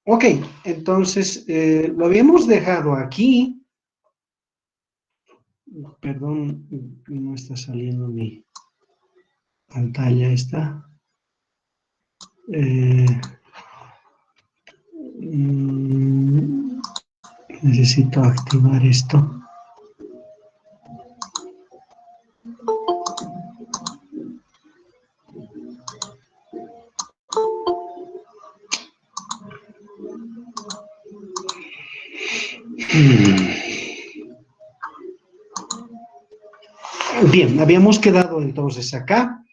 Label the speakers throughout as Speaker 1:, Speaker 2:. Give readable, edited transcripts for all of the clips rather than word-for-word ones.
Speaker 1: Ok, entonces lo habíamos dejado aquí. Perdón, no está saliendo mi pantalla esta. Necesito activar esto. Bien, habíamos quedado entonces acá.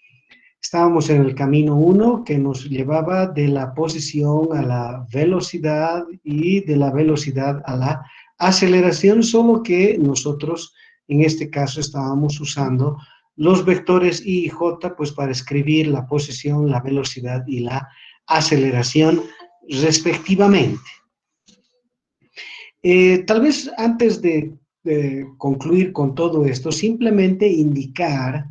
Speaker 1: Estábamos en el camino 1 que nos llevaba de la posición a la velocidad y de la velocidad a la aceleración, solo que nosotros en este caso estábamos usando los vectores I y J pues para escribir la posición, la velocidad y la aceleración respectivamente. Tal vez antes de concluir con todo esto, simplemente indicar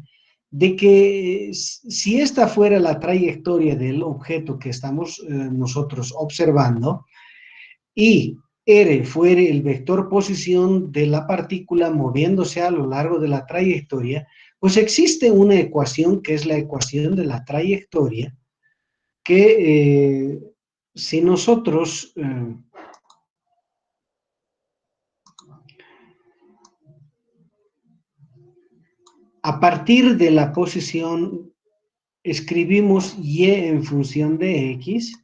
Speaker 1: de que si esta fuera la trayectoria del objeto que estamos nosotros observando y R fuera el vector posición de la partícula moviéndose a lo largo de la trayectoria, pues existe una ecuación que es la ecuación de la trayectoria que si nosotros a partir de la posición escribimos Y en función de X,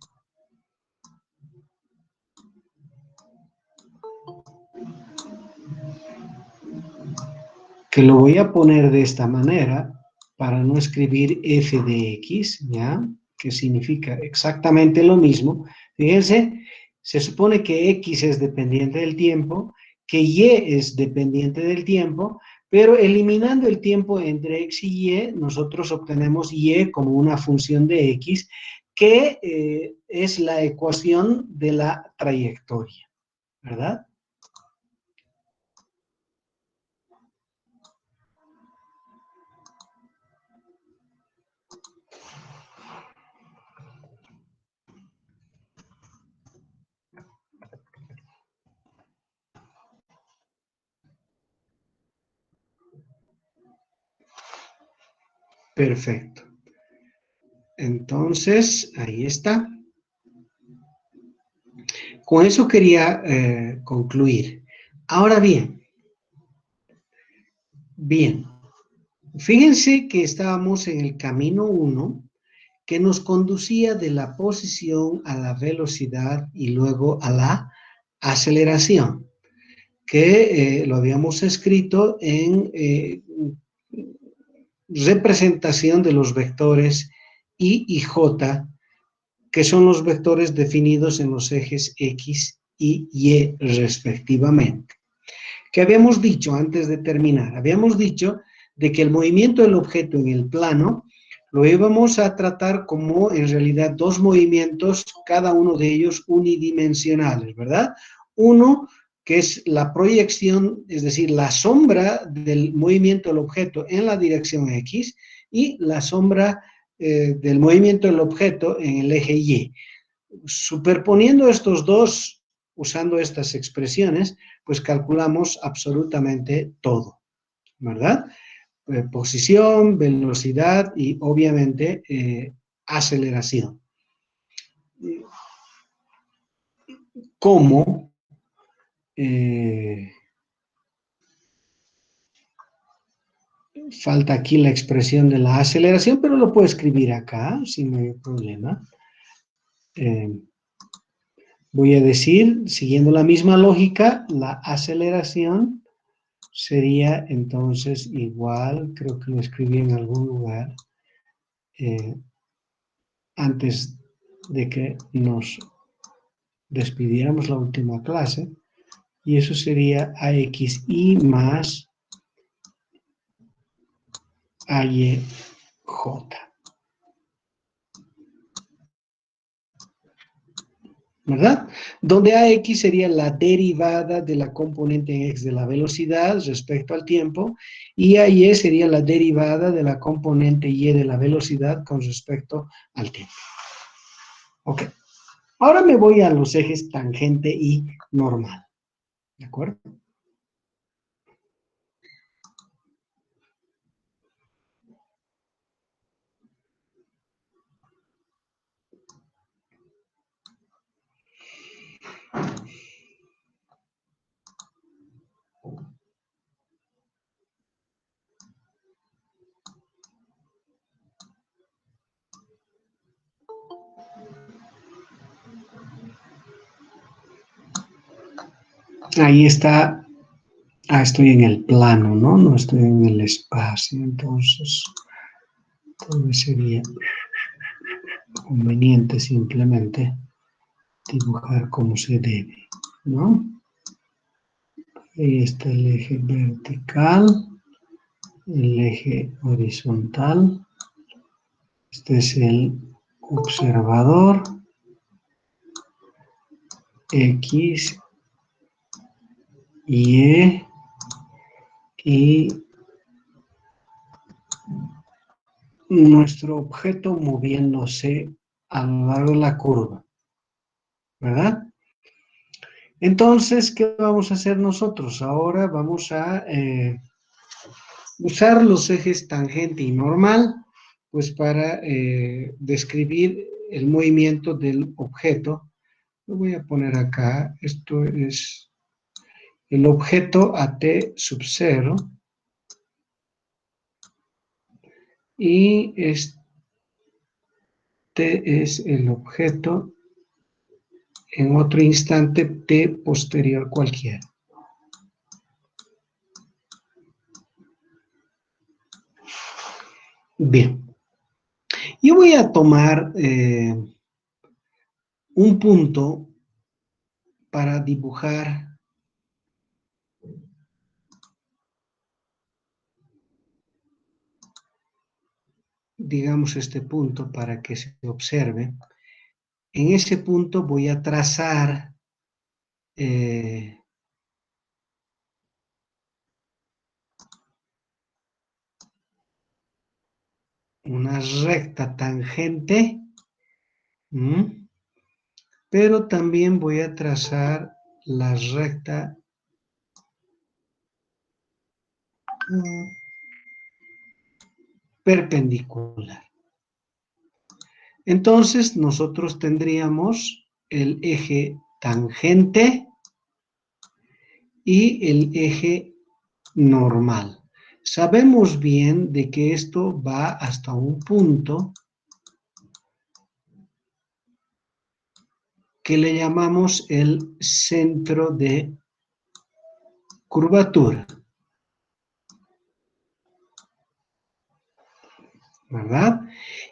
Speaker 1: que lo voy a poner de esta manera para no escribir F de X, ¿ya? Que significa exactamente lo mismo. Fíjense, se supone que X es dependiente del tiempo, que Y es dependiente del tiempo, pero eliminando el tiempo entre X y Y, nosotros obtenemos Y como una función de X, que es la ecuación de la trayectoria, ¿verdad? Perfecto. Entonces, ahí está. Con eso quería concluir. Ahora bien, fíjense que estábamos en el camino 1 que nos conducía de la posición a la velocidad y luego a la aceleración, que lo habíamos escrito en representación de los vectores I y J, que son los vectores definidos en los ejes X y Y respectivamente. ¿Qué habíamos dicho antes de terminar? Habíamos dicho de que el movimiento del objeto en el plano lo íbamos a tratar como en realidad dos movimientos, cada uno de ellos unidimensionales, ¿verdad? Uno que es la proyección, es decir, la sombra del movimiento del objeto en la dirección X y la sombra del movimiento del objeto en el eje Y. Superponiendo estos dos, usando estas expresiones, pues calculamos absolutamente todo, ¿verdad? Posición, velocidad y obviamente aceleración. ¿Cómo? Falta aquí la expresión de la aceleración, pero lo puedo escribir acá sin mayor problema. Voy a decir, siguiendo la misma lógica, la aceleración sería entonces igual, creo que lo escribí en algún lugar, antes de que nos despidiéramos la última clase, y eso sería AXI más AYJ. ¿Verdad? Donde AX sería la derivada de la componente en X de la velocidad respecto al tiempo, y AY sería la derivada de la componente Y de la velocidad con respecto al tiempo. Ok. Ahora me voy a los ejes tangente y normal. ¿De acuerdo? Ahí está. Ah, estoy en el plano, ¿no? No estoy en el espacio. Entonces, tal vez sería conveniente simplemente dibujar como se debe, ¿no? Ahí está el eje vertical, el eje horizontal. Este es el observador, X, Y, y nuestro objeto moviéndose a lo largo de la curva, ¿verdad? Entonces, ¿qué vamos a hacer nosotros? Ahora vamos a usar los ejes tangente y normal, pues para describir el movimiento del objeto. Lo voy a poner acá. Esto es el objeto a t sub 0 y este es el objeto en otro instante t posterior cualquiera. Bien. Yo voy a tomar un punto para dibujar digamos este punto para que se observe. En ese punto voy a trazar una recta tangente, pero también voy a trazar la recta perpendicular. Entonces nosotros tendríamos el eje tangente y el eje normal. Sabemos bien de que esto va hasta un punto que le llamamos el centro de curvatura, ¿verdad?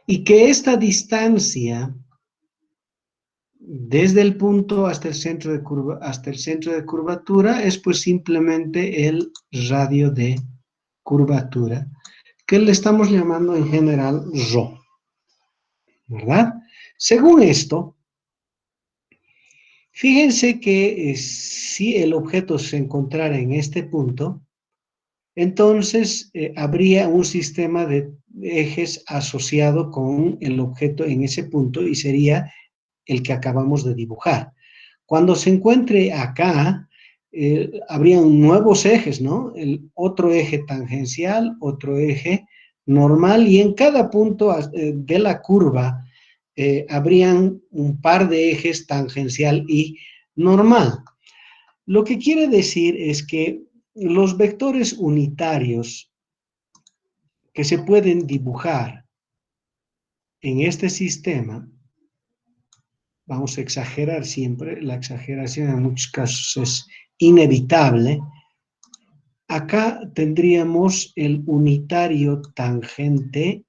Speaker 1: Y que esta distancia desde el punto hasta el centro de curvatura es pues simplemente el radio de curvatura, que le estamos llamando en general ρ, ¿verdad? Según esto, fíjense que si el objeto se encontrara en este punto, entonces habría un sistema de ejes asociado con el objeto en ese punto y sería el que acabamos de dibujar. Cuando se encuentre acá, habrían nuevos ejes, ¿no? El otro eje tangencial, otro eje normal, y en cada punto de la curva habrían un par de ejes tangencial y normal. Lo que quiere decir es que los vectores unitarios que se pueden dibujar en este sistema, vamos a exagerar siempre, la exageración en muchos casos es inevitable. Acá tendríamos el unitario tangente,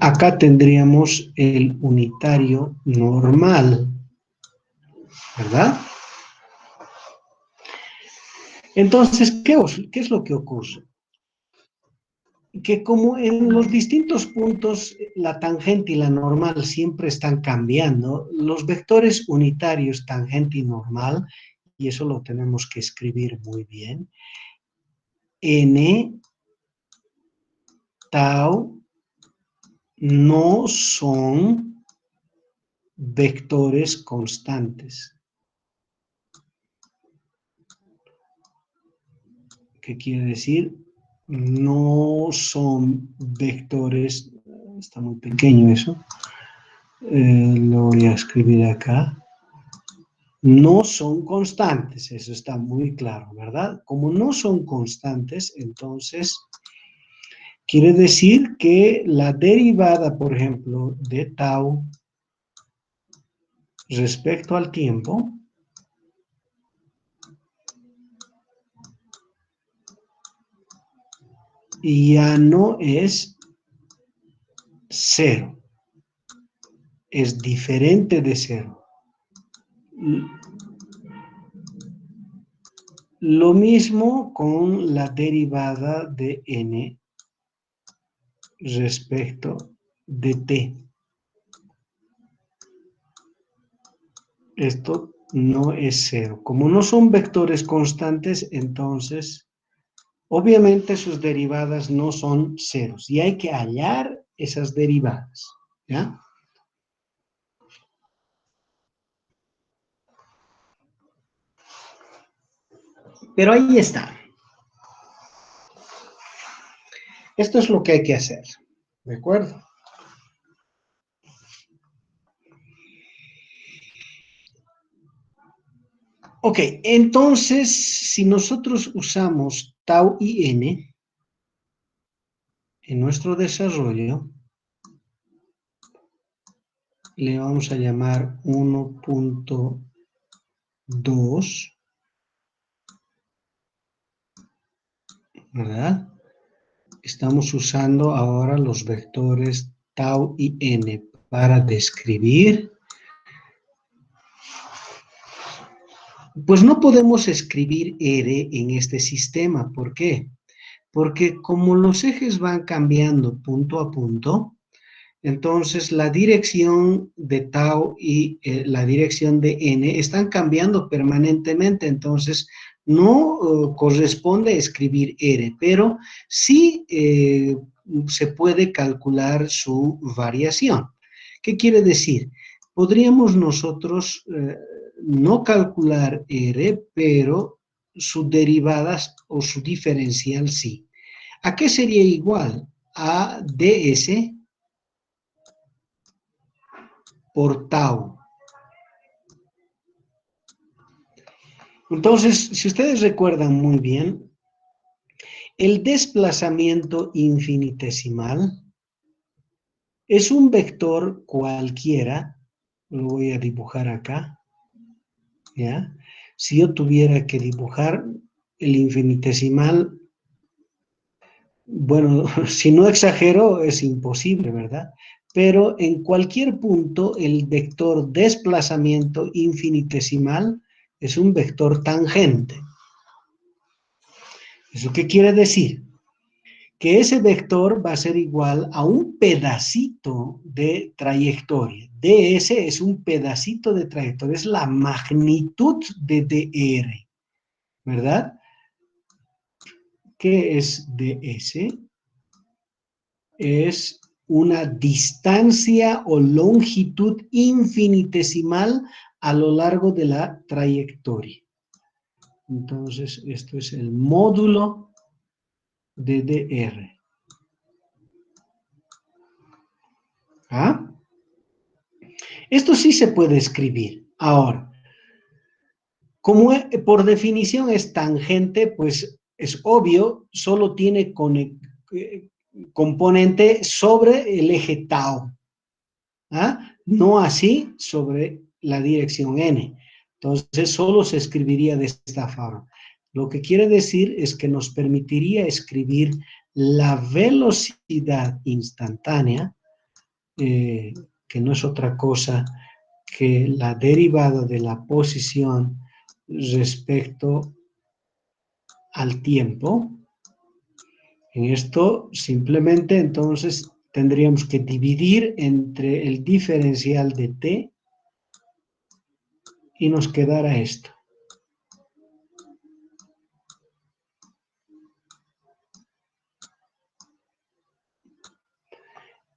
Speaker 1: acá tendríamos el unitario normal, ¿verdad? Entonces, ¿qué es lo que ocurre? Que como en los distintos puntos la tangente y la normal siempre están cambiando, los vectores unitarios tangente y normal, y eso lo tenemos que escribir muy bien, n, tau, no son vectores constantes. ¿Qué quiere decir? No son vectores, está muy pequeño eso, lo voy a escribir acá. No son constantes, eso está muy claro, ¿verdad? Como no son constantes, entonces quiere decir que la derivada, por ejemplo, de tau respecto al tiempo ya no es cero, es diferente de cero. Lo mismo con la derivada de n respecto de t. Esto no es cero. Como no son vectores constantes, entonces, obviamente sus derivadas no son ceros. Y hay que hallar esas derivadas, ¿ya? Pero ahí está. Esto es lo que hay que hacer, ¿de acuerdo? Ok, entonces, si nosotros usamos tau y n en nuestro desarrollo, le vamos a llamar 1.2, ¿verdad? Estamos usando ahora los vectores tau y n para describir. Pues no podemos escribir R en este sistema. ¿Por qué? Porque como los ejes van cambiando punto a punto, entonces la dirección de tau y la dirección de n están cambiando permanentemente, entonces no corresponde escribir R, pero sí se puede calcular su variación. ¿Qué quiere decir? Podríamos nosotros no calcular R, pero sus derivadas o su diferencial sí. ¿A qué sería igual? A ds por tau. Entonces, si ustedes recuerdan muy bien, el desplazamiento infinitesimal es un vector cualquiera, lo voy a dibujar acá, ¿ya? Si yo tuviera que dibujar el infinitesimal, bueno, si no exagero, es imposible, ¿verdad? Pero en cualquier punto, el vector desplazamiento infinitesimal es un vector tangente. ¿Eso qué quiere decir? Que ese vector va a ser igual a un pedacito de trayectoria. ds es un pedacito de trayectoria, es la magnitud de dr, ¿verdad? ¿Qué es ds? Es una distancia o longitud infinitesimal a lo largo de la trayectoria. Entonces, esto es el módulo de dr. ¿Ah? Esto sí se puede escribir. Ahora, como por definición es tangente, pues es obvio, solo tiene componente sobre el eje tau. ¿Ah? No así sobre la dirección n. Entonces, solo se escribiría de esta forma. Lo que quiere decir es que nos permitiría escribir la velocidad instantánea, que no es otra cosa que la derivada de la posición respecto al tiempo. En esto simplemente entonces tendríamos que dividir entre el diferencial de t y nos quedará esto.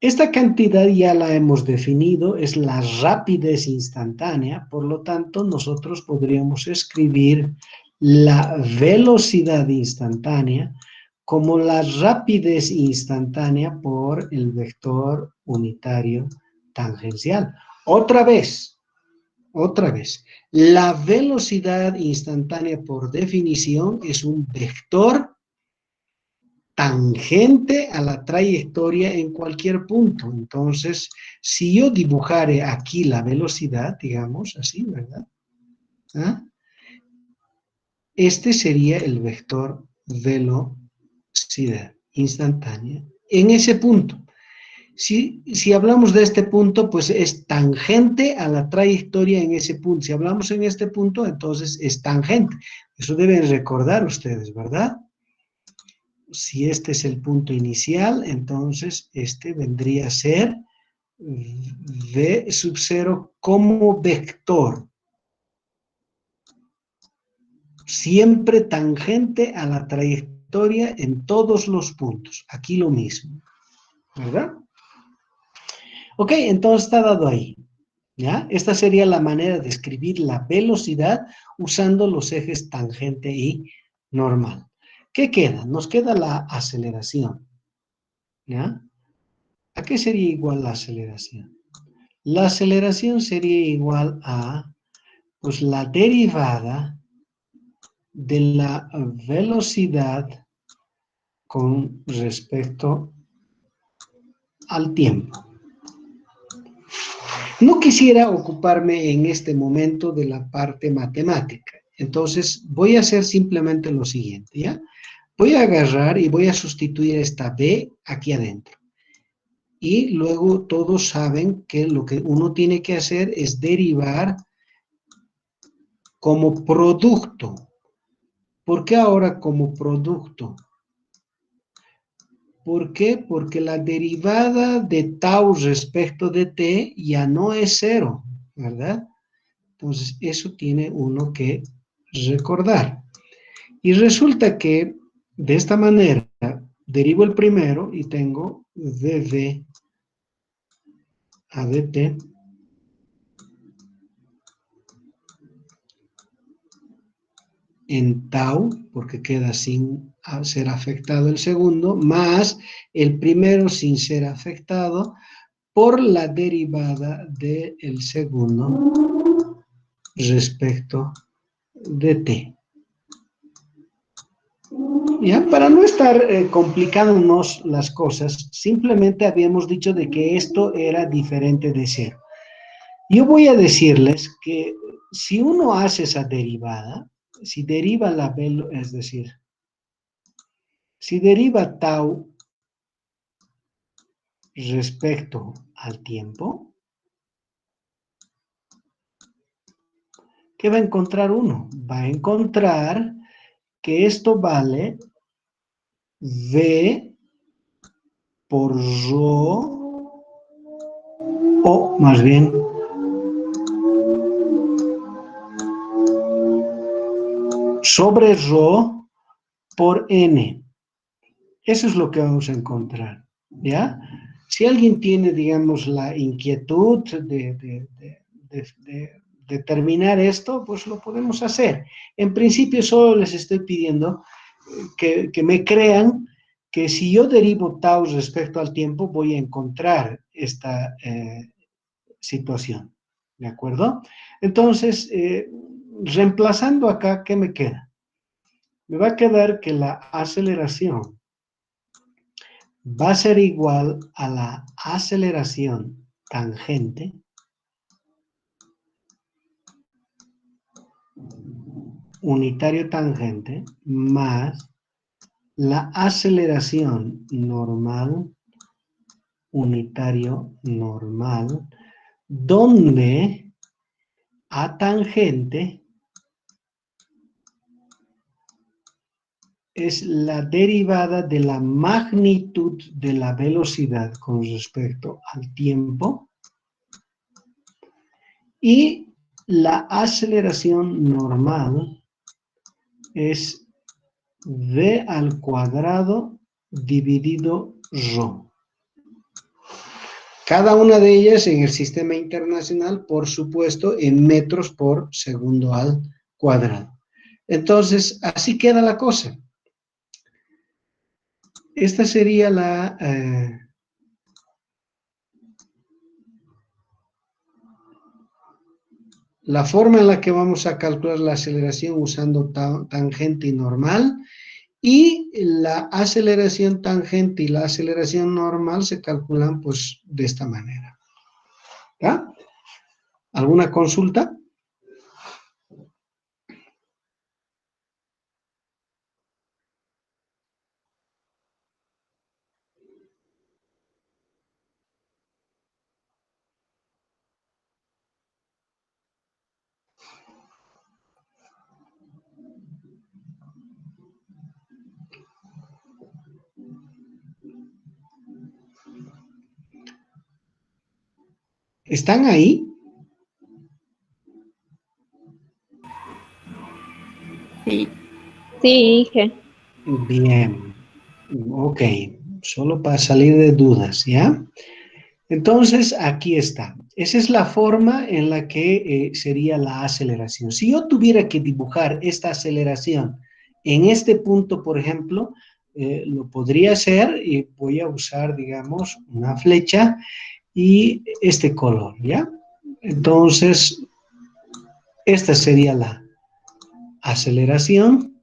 Speaker 1: Esta cantidad ya la hemos definido, es la rapidez instantánea, por lo tanto nosotros podríamos escribir la velocidad instantánea como la rapidez instantánea por el vector unitario tangencial. Otra vez, la velocidad instantánea por definición es un vector tangente a la trayectoria en cualquier punto. Entonces, si yo dibujare aquí la velocidad, digamos así, ¿verdad? ¿Ah? Este sería el vector velocidad instantánea en ese punto. Si hablamos de este punto, pues es tangente a la trayectoria en ese punto. Si hablamos en este punto, entonces es tangente. Eso deben recordar ustedes, ¿verdad? Si este es el punto inicial, entonces este vendría a ser V sub 0 como vector. Siempre tangente a la trayectoria en todos los puntos. Aquí lo mismo, ¿verdad? Ok, entonces está dado ahí, ¿ya? Esta sería la manera de escribir la velocidad usando los ejes tangente y normal. ¿Qué queda? Nos queda la aceleración, ¿ya? ¿A qué sería igual la aceleración? La aceleración sería igual a, pues, la derivada de la velocidad con respecto al tiempo. No quisiera ocuparme en este momento de la parte matemática, entonces voy a hacer simplemente lo siguiente, ¿ya? Voy a agarrar y voy a sustituir esta B aquí adentro. Y luego todos saben que lo que uno tiene que hacer es derivar como producto. ¿Por qué ahora como producto? ¿Por qué? Porque la derivada de tau respecto de t ya no es cero, ¿verdad? Entonces, eso tiene uno que recordar. Y resulta que de esta manera derivo el primero y tengo dv a dt en tau, porque queda sin ser afectado el segundo, más el primero sin ser afectado, por la derivada del segundo respecto de t. Ya, para no estar complicándonos las cosas, simplemente habíamos dicho de que esto era diferente de cero. Yo voy a decirles que si uno hace esa derivada, si deriva la velocidad, es decir, si deriva tau respecto al tiempo, ¿qué va a encontrar uno? Va a encontrar que esto vale V por rho, o más bien, sobre rho por n. Eso es lo que vamos a encontrar, ¿ya? Si alguien tiene, digamos, la inquietud de determinar esto, pues lo podemos hacer. En principio solo les estoy pidiendo que me crean que si yo derivo tau respecto al tiempo, voy a encontrar esta situación, ¿de acuerdo? Entonces, reemplazando acá, ¿qué me queda? Me va a quedar que la aceleración va a ser igual a la aceleración tangente unitario tangente más la aceleración normal unitario normal, donde a tangente es la derivada de la magnitud de la velocidad con respecto al tiempo y la aceleración normal es v al cuadrado dividido rho. Cada una de ellas en el sistema internacional, por supuesto, en metros por segundo al cuadrado. Entonces, así queda la cosa. Esta sería la forma en la que vamos a calcular la aceleración usando tangente y normal, y la aceleración tangente y la aceleración normal se calculan pues de esta manera. ¿Ya? ¿Alguna consulta? ¿Están ahí?
Speaker 2: Sí. Sí, Inge.
Speaker 1: Bien, ok, solo para salir de dudas, ¿ya? Entonces, aquí está. Esa es la forma en la que sería la aceleración. Si yo tuviera que dibujar esta aceleración en este punto, por ejemplo, lo podría hacer y voy a usar, digamos, una flecha y este color, ¿ya? Entonces, esta sería la aceleración,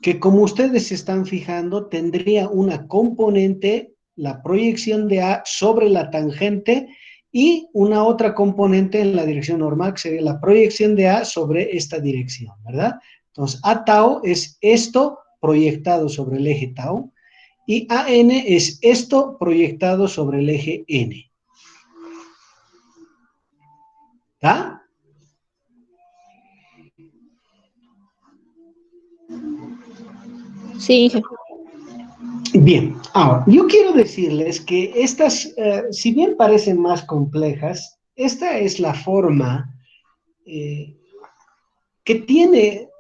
Speaker 1: que como ustedes se están fijando, tendría una componente, la proyección de A sobre la tangente, y una otra componente en la dirección normal, que sería la proyección de A sobre esta dirección, ¿verdad? Entonces, A tau es esto proyectado sobre el eje tau, y AN es esto proyectado sobre el eje N. ¿Está?
Speaker 2: Sí, Inge.
Speaker 1: Bien, ahora, yo quiero decirles que estas, si bien parecen más complejas, esta es la forma eh, que tiene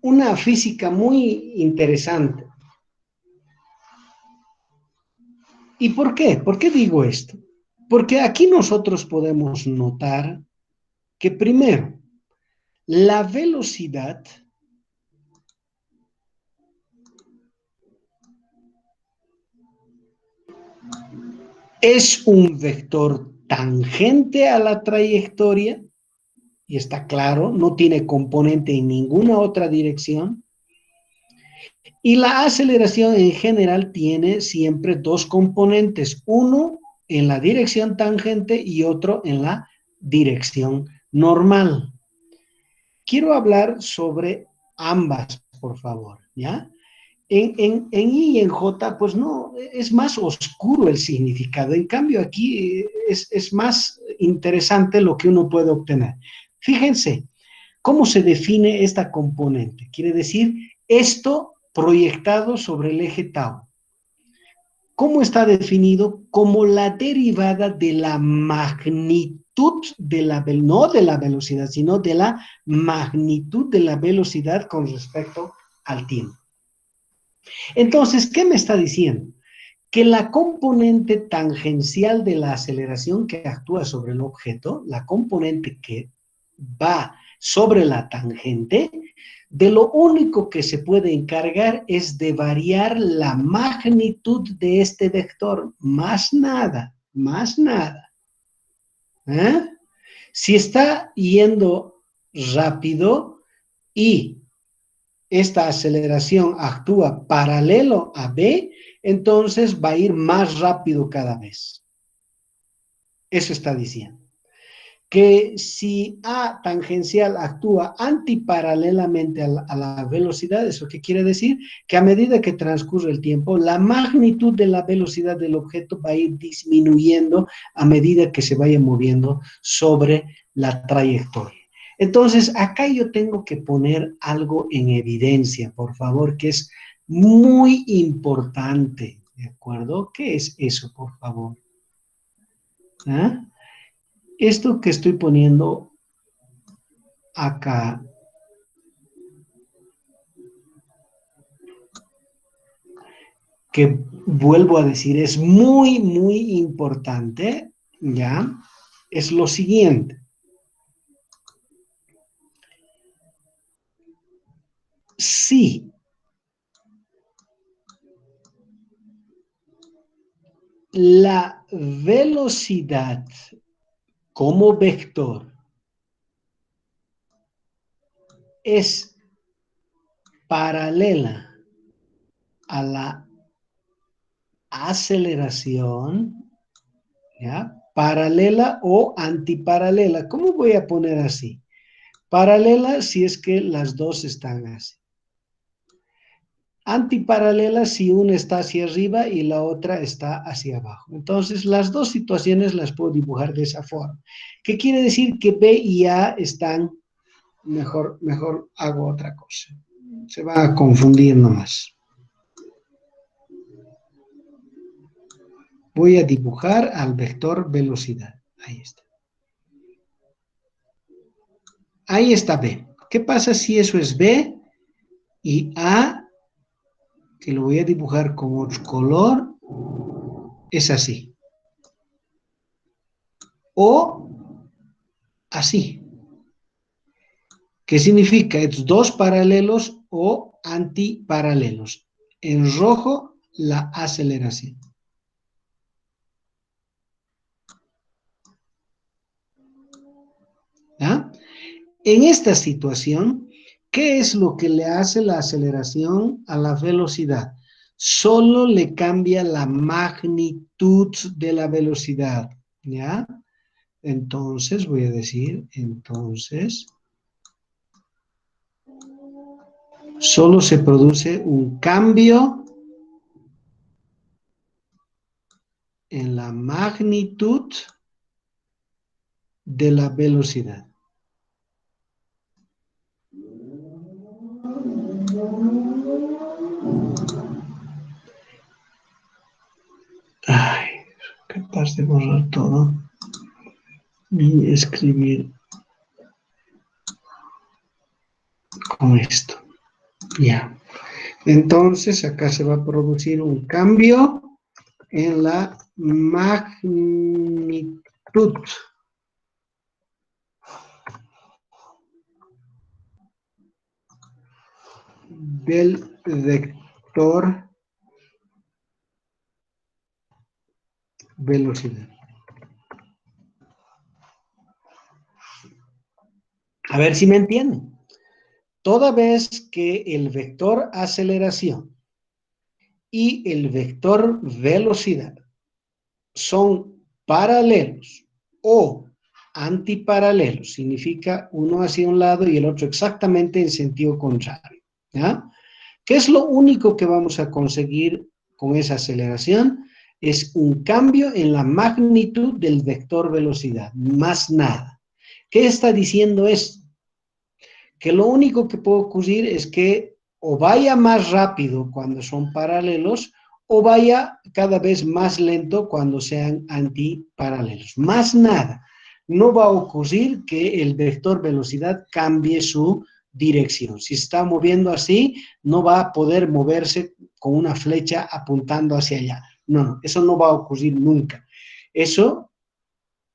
Speaker 1: una física muy interesante. ¿Y por qué? ¿Por qué digo esto? Porque aquí nosotros podemos notar que primero, la velocidad es un vector tangente a la trayectoria, y está claro, no tiene componente en ninguna otra dirección. Y la aceleración en general tiene siempre dos componentes, uno en la dirección tangente y otro en la dirección normal. Quiero hablar sobre ambas, por favor, ¿ya? En I y en J, pues no, es más oscuro el significado. En cambio, aquí es más interesante lo que uno puede obtener. Fíjense, ¿cómo se define esta componente? Quiere decir, esto proyectado sobre el eje tau. ¿Cómo está definido? Como la derivada de la magnitud de la, no de la velocidad, sino de la magnitud de la velocidad con respecto al tiempo. Entonces, ¿qué me está diciendo? Que la componente tangencial de la aceleración que actúa sobre el objeto, la componente que va sobre la tangente, de lo único que se puede encargar es de variar la magnitud de este vector, más nada, más nada. ¿Eh? Si está yendo rápido y esta aceleración actúa paralelo a B, entonces va a ir más rápido cada vez. Eso está diciendo. Que si A tangencial actúa antiparalelamente a la velocidad, ¿eso qué quiere decir? Que a medida que transcurre el tiempo, la magnitud de la velocidad del objeto va a ir disminuyendo a medida que se vaya moviendo sobre la trayectoria. Entonces, acá yo tengo que poner algo en evidencia, por favor, que es muy importante, ¿de acuerdo? ¿Qué es eso, por favor? ¿Ah? Esto que estoy poniendo acá, que vuelvo a decir, es muy, muy importante, ¿ya? Es lo siguiente. Si la velocidad como vector es paralela a la aceleración, ¿ya? Paralela o antiparalela. ¿Cómo voy a poner así? Paralela si es que las dos están así. Antiparalela si una está hacia arriba y la otra está hacia abajo. Entonces, las dos situaciones las puedo dibujar de esa forma. ¿Qué quiere decir? Que B y A están, mejor hago otra cosa. Se va a confundir nomás. Voy a dibujar al vector velocidad. Ahí está. Ahí está B. ¿Qué pasa si eso es B y A, que lo voy a dibujar con otro color, es así? O así. ¿Qué significa? Es dos paralelos o antiparalelos. En rojo, la aceleración. ¿Ah? En esta situación, ¿qué es lo que le hace la aceleración a la velocidad? Solo le cambia la magnitud de la velocidad, ¿ya? Entonces, voy a decir, solo se produce un cambio en la magnitud de la velocidad. Ay, capaz de borrar todo y escribir con esto. Ya. Entonces, acá se va a producir un cambio en la magnitud del vector velocidad. A ver si me entienden. Toda vez que el vector aceleración y el vector velocidad son paralelos o antiparalelos, significa uno hacia un lado y el otro exactamente en sentido contrario, ¿ya? ¿Qué es lo único que vamos a conseguir con esa aceleración? Es un cambio en la magnitud del vector velocidad, más nada. ¿Qué está diciendo esto? Que lo único que puede ocurrir es que o vaya más rápido cuando son paralelos o vaya cada vez más lento cuando sean antiparalelos. Más nada. No va a ocurrir que el vector velocidad cambie su dirección. Si se está moviendo así, no va a poder moverse con una flecha apuntando hacia allá. No, eso no va a ocurrir nunca. Eso,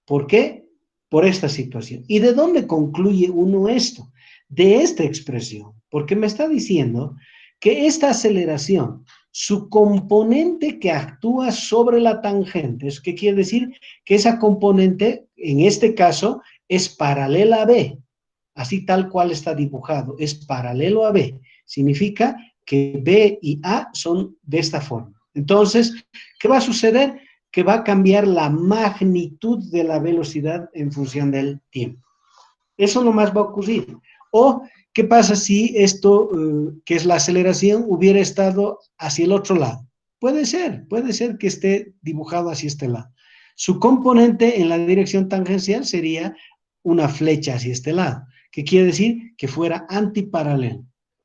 Speaker 1: ¿por qué? Por esta situación. ¿Y de dónde concluye uno esto? De esta expresión, porque me está diciendo que esta aceleración, su componente que actúa sobre la tangente, ¿eso qué quiere decir? Que esa componente, en este caso, es paralela a B, así tal cual está dibujado, es paralelo a B, significa que B y A son de esta forma. Entonces, ¿qué va a suceder? Que va a cambiar la magnitud de la velocidad en función del tiempo. Eso nomás va a ocurrir. O, ¿qué pasa si esto, que es la aceleración, hubiera estado hacia el otro lado? Puede ser que esté dibujado hacia este lado. Su componente en la dirección tangencial sería una flecha hacia este lado, que quiere decir que fuera antiparalelo.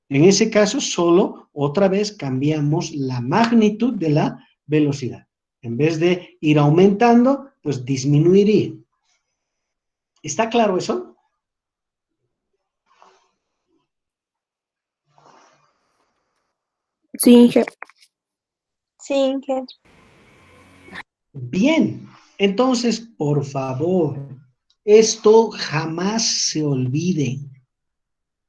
Speaker 1: En ese caso, solo otra vez cambiamos la magnitud de la velocidad. En vez de ir aumentando, pues disminuiría. ¿Está claro eso?
Speaker 2: Sí, Inge. Sí, Inge.
Speaker 1: Bien, entonces, por favor, esto jamás se olviden,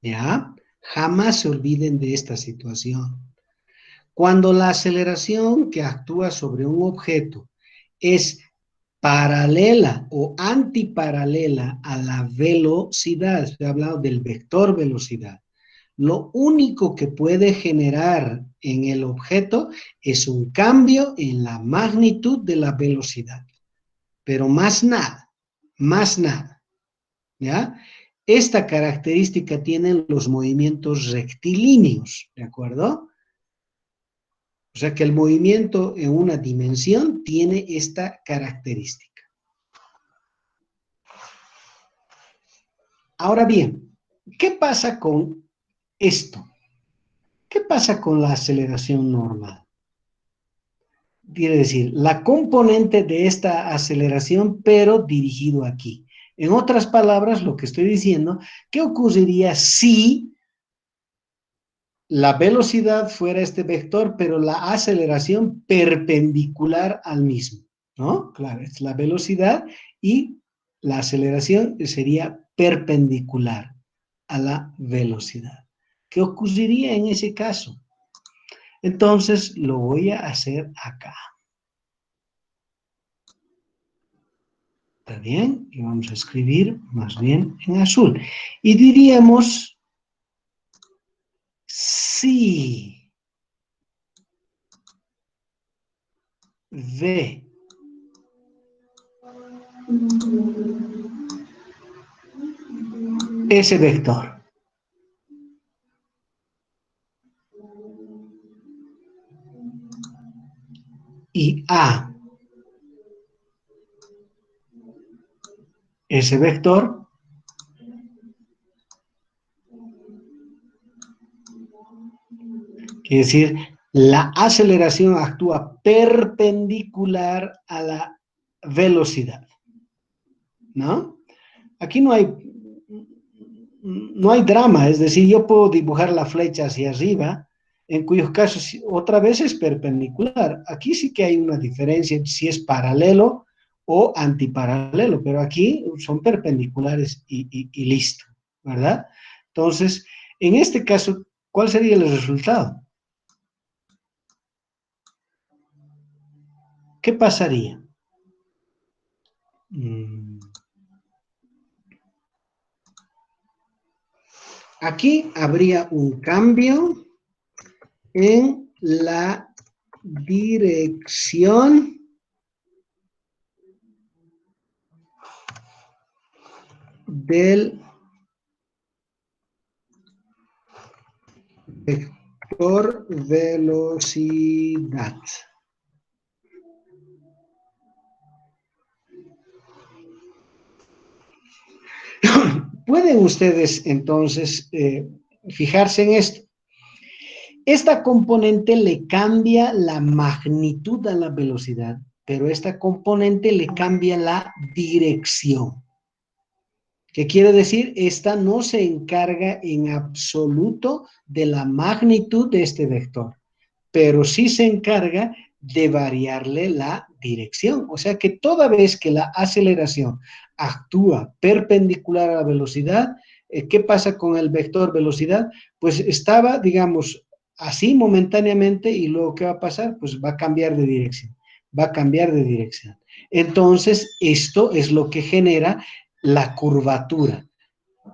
Speaker 1: ¿ya? Jamás se olviden de esta situación. Cuando la aceleración que actúa sobre un objeto es paralela o antiparalela a la velocidad, estoy hablando del vector velocidad, lo único que puede generar en el objeto es un cambio en la magnitud de la velocidad, pero más nada, ¿ya? Esta característica tienen los movimientos rectilíneos, ¿de acuerdo? O sea que el movimiento en una dimensión tiene esta característica. Ahora bien, ¿qué pasa con esto? ¿Qué pasa con la aceleración normal? Quiere decir, la componente de esta aceleración, pero dirigido aquí. En otras palabras, lo que estoy diciendo, ¿qué ocurriría si la velocidad fuera este vector, pero la aceleración perpendicular al mismo? ¿No? Claro, es la velocidad y la aceleración sería perpendicular a la velocidad. ¿Qué ocurriría en ese caso? Entonces, lo voy a hacer acá. ¿Está bien? Y vamos a escribir más bien en azul. Y diríamos, si V ese vector y A ese vector, quiere decir, la aceleración actúa perpendicular a la velocidad, ¿no? Aquí no hay drama, es decir, yo puedo dibujar la flecha hacia arriba, en cuyos casos otra vez es perpendicular. Aquí sí que hay una diferencia si es paralelo o antiparalelo, pero aquí son perpendiculares y listo, ¿verdad? Entonces, en este caso, ¿cuál sería el resultado? ¿Qué pasaría? Aquí habría un cambio en la dirección del vector velocidad. Pueden ustedes entonces fijarse en esto. Esta componente le cambia la magnitud a la velocidad, pero esta componente le cambia la dirección. ¿Qué quiere decir? Esta no se encarga en absoluto de la magnitud de este vector, pero sí se encarga de variarle la dirección. O sea que toda vez que la aceleración actúa perpendicular a la velocidad, ¿qué pasa con el vector velocidad? Pues estaba, digamos, así momentáneamente y luego ¿qué va a pasar? Pues va a cambiar de dirección, va a cambiar de dirección. Entonces, esto es lo que genera la curvatura.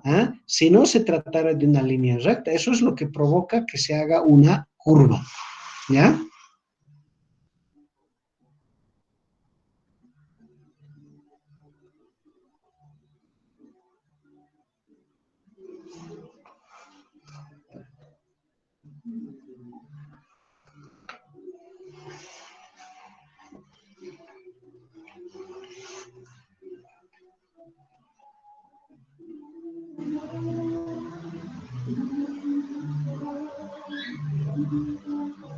Speaker 1: ¿Ah? Si no se tratara de una línea recta, eso es lo que provoca que se haga una curva. ¿Ya?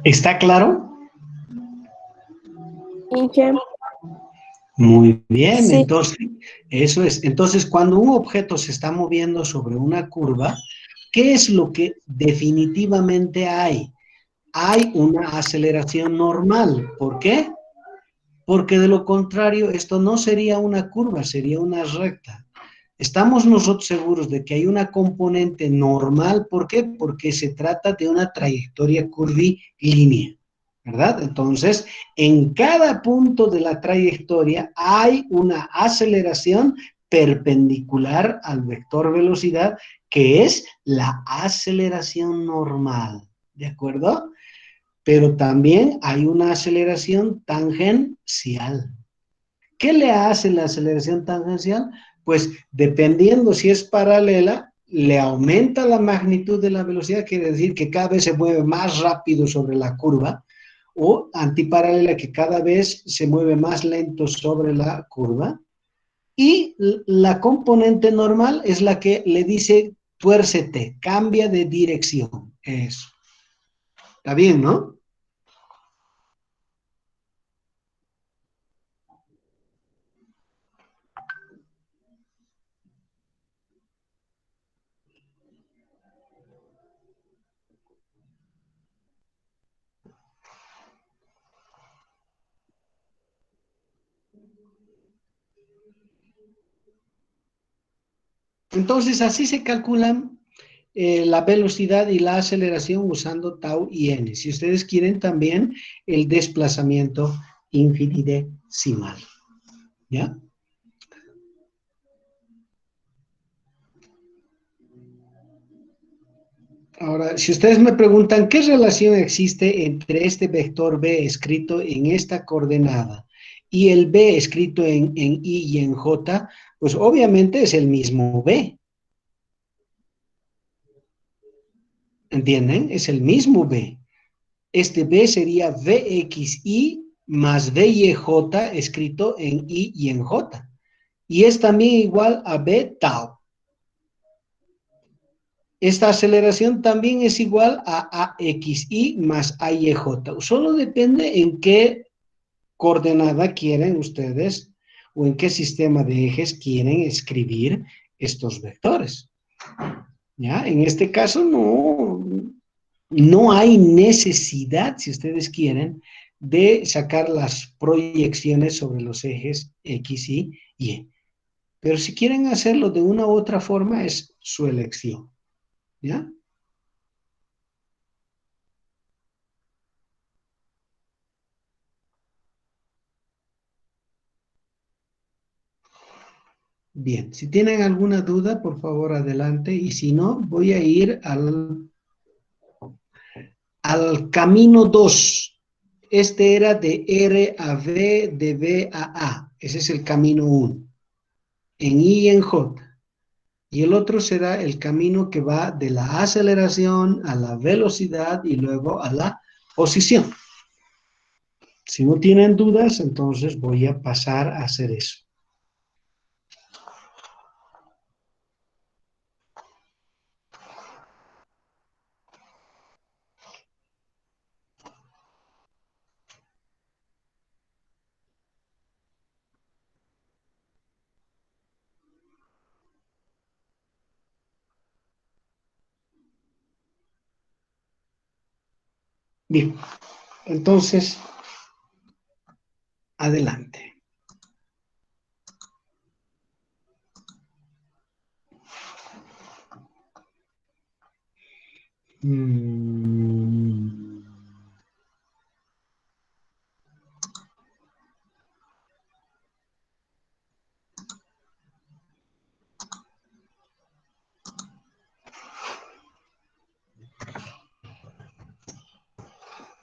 Speaker 1: ¿Está claro?
Speaker 2: Inge.
Speaker 1: Muy bien,
Speaker 2: Sí.
Speaker 1: entonces, eso es. Entonces, cuando un objeto se está moviendo sobre una curva, ¿qué es lo que definitivamente hay? hay una aceleración normal. ¿Por qué? Porque de lo contrario, esto no sería una curva, sería una recta. Estamos nosotros seguros de que hay una componente normal. ¿Por qué? Porque se trata de una trayectoria curvilínea, ¿verdad? Entonces, en cada punto de la trayectoria hay una aceleración perpendicular al vector velocidad, que es la aceleración normal, ¿de acuerdo? Pero también hay una aceleración tangencial. ¿Qué le hace la aceleración tangencial? Pues dependiendo si es paralela, le aumenta la magnitud de la velocidad, quiere decir que cada vez se mueve más rápido sobre la curva, o antiparalela, que cada vez se mueve más lento sobre la curva. Y la componente normal es la que le dice tuércete, cambia de dirección. Eso. Está bien, ¿no? Entonces, así se calculan la velocidad y la aceleración usando tau y n. Si ustedes quieren también el desplazamiento infinitesimal, ¿ya? Ahora, si ustedes me preguntan qué relación existe entre este vector b escrito en esta coordenada y el b escrito en i y en j, pues obviamente es el mismo b. ¿Entienden? Es el mismo b. Este b sería vxi más vyj escrito en i y en j. Y es también igual a b tau. Esta aceleración también es igual a axi más ayj. Solo depende en qué coordenada quieren ustedes o en qué sistema de ejes quieren escribir estos vectores. ¿Ya? En este caso no hay necesidad, si ustedes quieren, de sacar las proyecciones sobre los ejes X y Y. Pero si quieren hacerlo de una u otra forma, es su elección. ¿Ya? Bien, si tienen alguna duda, por favor, adelante. Y si no, voy a ir al camino 2. Este era de R a V, de B a A. Ese es el camino 1. En I y en J. Y el otro será el camino que va de la aceleración a la velocidad y luego a la posición. Si no tienen dudas, entonces voy a pasar a hacer eso. Bien, entonces, adelante. Mm.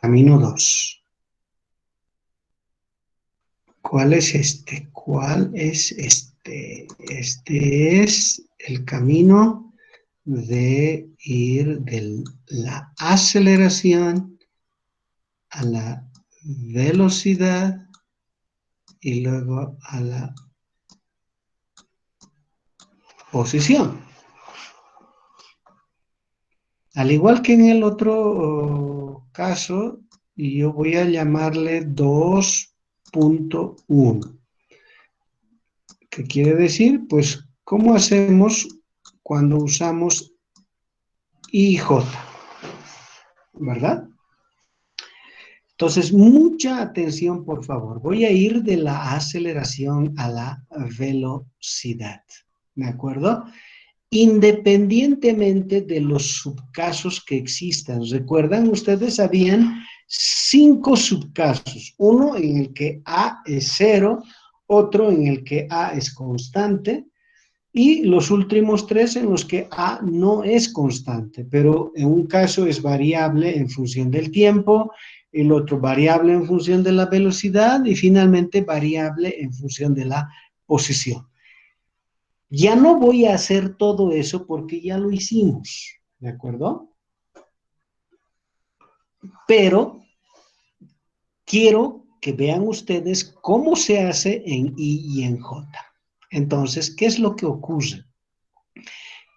Speaker 1: Camino 2. ¿Cuál es este? ¿Cuál es este? Este es el camino de ir de la aceleración a la velocidad y luego a la posición. Al igual que en el otro caso, yo voy a llamarle 2.1. ¿Qué quiere decir? Pues, ¿cómo hacemos cuando usamos IJ? ¿Verdad? Entonces, mucha atención, por favor. Voy a ir de la aceleración a la velocidad. ¿De acuerdo? Independientemente de los subcasos que existan. ¿Recuerdan? Ustedes habían 5 subcasos. Uno en el que A es 0, otro en el que A es constante, y los últimos 3 en los que A no es constante, pero en un caso es variable en función del tiempo, el otro variable en función de la velocidad y finalmente variable en función de la posición. Ya no voy a hacer todo eso porque ya lo hicimos, ¿de acuerdo? Pero quiero que vean ustedes cómo se hace en I y en J. Entonces, ¿qué es lo que ocurre?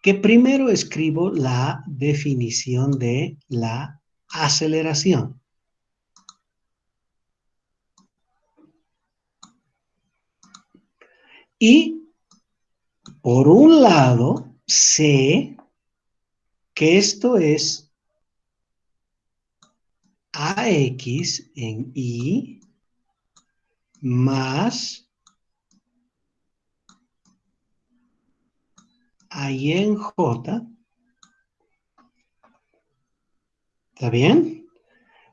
Speaker 1: Que primero escribo la definición de la aceleración. Y por un lado, sé que esto es AX en I más AY en J. ¿Está bien?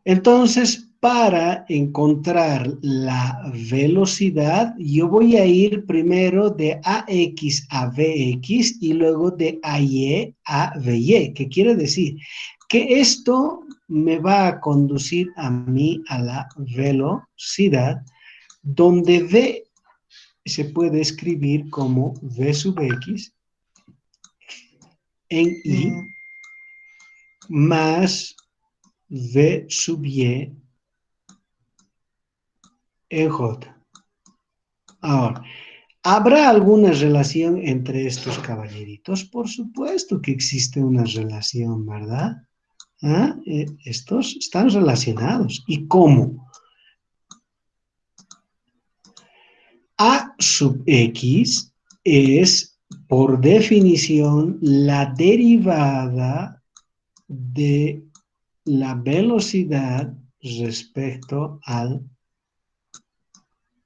Speaker 1: Entonces, para encontrar la velocidad, yo voy a ir primero de AX a BX y luego de AY a BY. ¿Qué quiere decir? Que esto me va a conducir a mí a la velocidad, donde V se puede escribir como V sub X en Y más V sub Y en J. Ahora, ¿habrá alguna relación entre estos caballeritos? Por supuesto que existe una relación, ¿verdad? ¿Ah? Estos están relacionados. ¿Y cómo? A sub X es, por definición, la derivada de la velocidad respecto al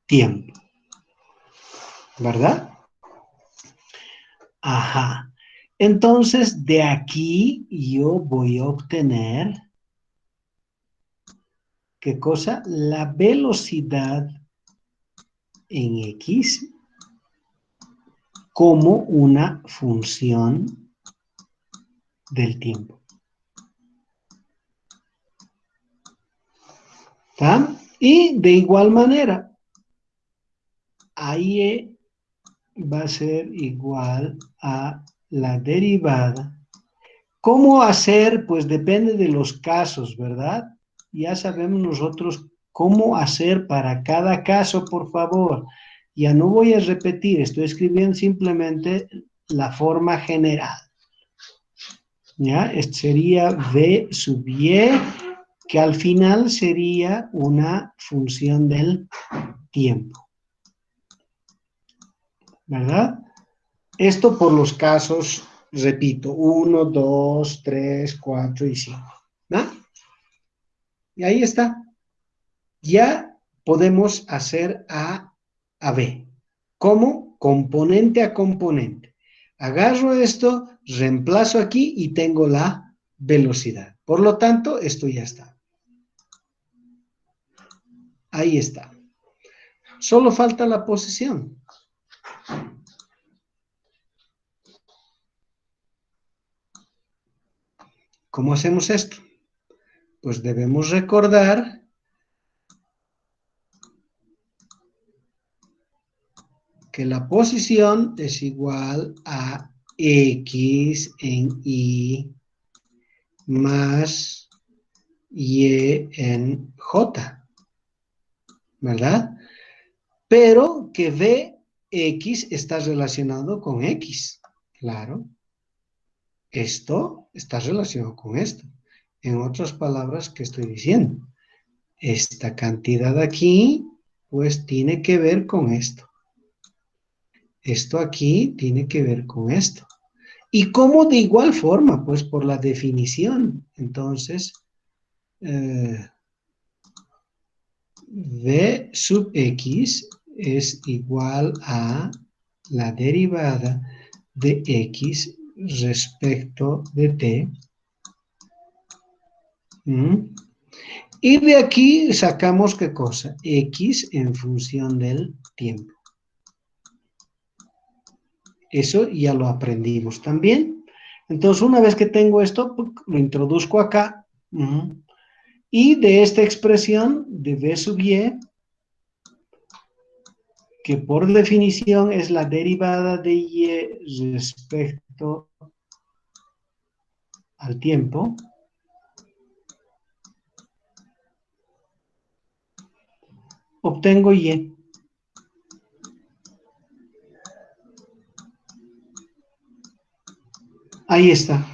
Speaker 1: tiempo, ¿verdad? Ajá. Entonces, de aquí yo voy a obtener, ¿qué cosa? La velocidad en X como una función del tiempo. ¿Está? Y de igual manera, ahí va a ser igual a la derivada. ¿Cómo hacer? Pues depende de los casos, ¿verdad? Ya sabemos nosotros cómo hacer para cada caso, por favor. Ya no voy a repetir, estoy escribiendo simplemente la forma general. ¿Ya? Esto sería V sub Y, que al final sería una función del tiempo. ¿Verdad? Esto por los casos, repito, 1, 2, 3, 4 y 5. ¿No? Y ahí está. Ya podemos hacer A a B. ¿Cómo? Componente a componente. Agarro esto, reemplazo aquí y tengo la velocidad. Por lo tanto, esto ya está. Ahí está. Solo falta la posición. ¿Cómo hacemos esto? Pues debemos recordar que la posición es igual a X en Y más Y en J, ¿verdad? Pero que Vx está relacionado con X, claro. Esto está relacionado con esto. En otras palabras, ¿qué estoy diciendo? Esta cantidad aquí, pues tiene que ver con esto. Esto aquí tiene que ver con esto. ¿Y cómo de igual forma? Pues por la definición. Entonces, v sub x es igual a la derivada de x respecto de t. Y de aquí sacamos ¿qué cosa? X en función del tiempo. Eso ya lo aprendimos también. Entonces, una vez que tengo esto, lo introduzco acá. Y de esta expresión de v sub y, que por definición es la derivada de y respecto al tiempo, obtengo y. Ahí está.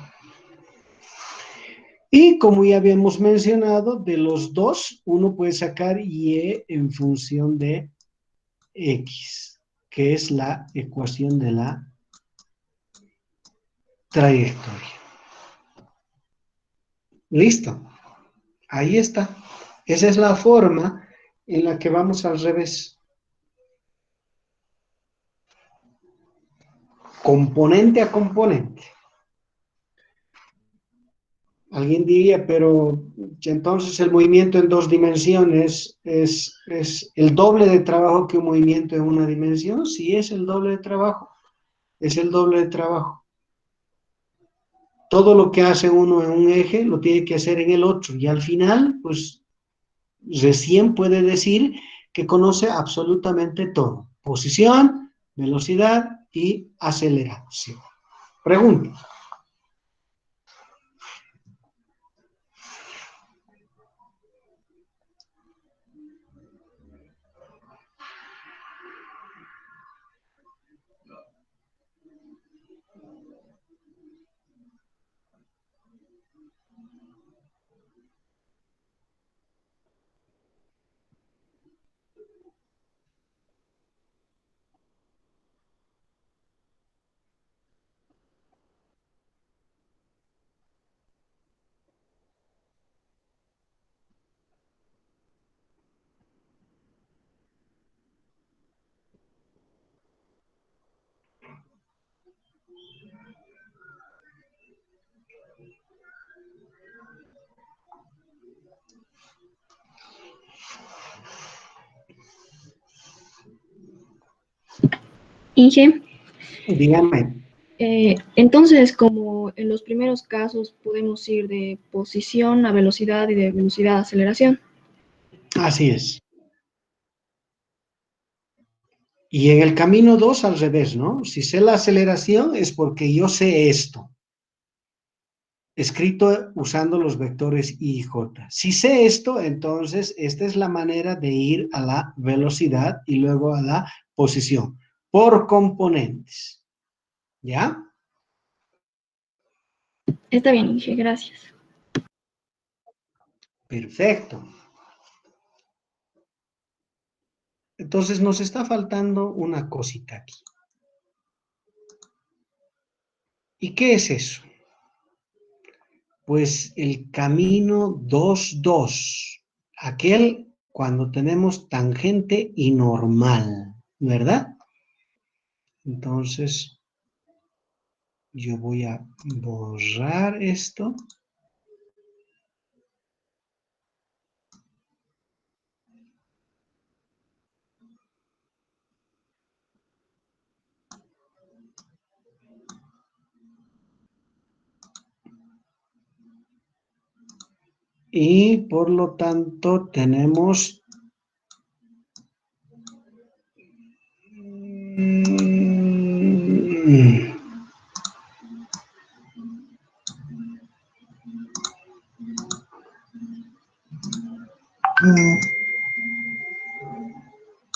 Speaker 1: Y como ya habíamos mencionado, de los dos, uno puede sacar y en función de x, que es la ecuación de la trayectoria. Listo. Ahí está. Esa es la forma en la que vamos al revés. Componente a componente. Alguien diría, pero entonces el movimiento en dos dimensiones es el doble de trabajo que un movimiento en una dimensión. Sí, es el doble de trabajo. Es el doble de trabajo. Todo lo que hace uno en un eje lo tiene que hacer en el otro. Y al final, pues, recién puede decir que conoce absolutamente todo. Posición, velocidad y aceleración. Pregunta.
Speaker 2: Inge,
Speaker 1: Dígame.
Speaker 2: entonces, como en los primeros casos podemos ir de posición a velocidad y de velocidad a aceleración.
Speaker 1: Así es. Y en el camino 2 al revés, ¿no? Si sé la aceleración es porque yo sé esto. Escrito usando los vectores I y J. Si sé esto, entonces esta es la manera de ir a la velocidad y luego a la posición, por componentes. ¿Ya?
Speaker 2: Está bien, Inge, gracias.
Speaker 1: Perfecto. Entonces nos está faltando una cosita aquí. ¿Y qué es eso? Pues el camino 2,2. Aquel cuando tenemos tangente y normal, ¿verdad? Entonces, yo voy a borrar esto. Y por lo tanto tenemos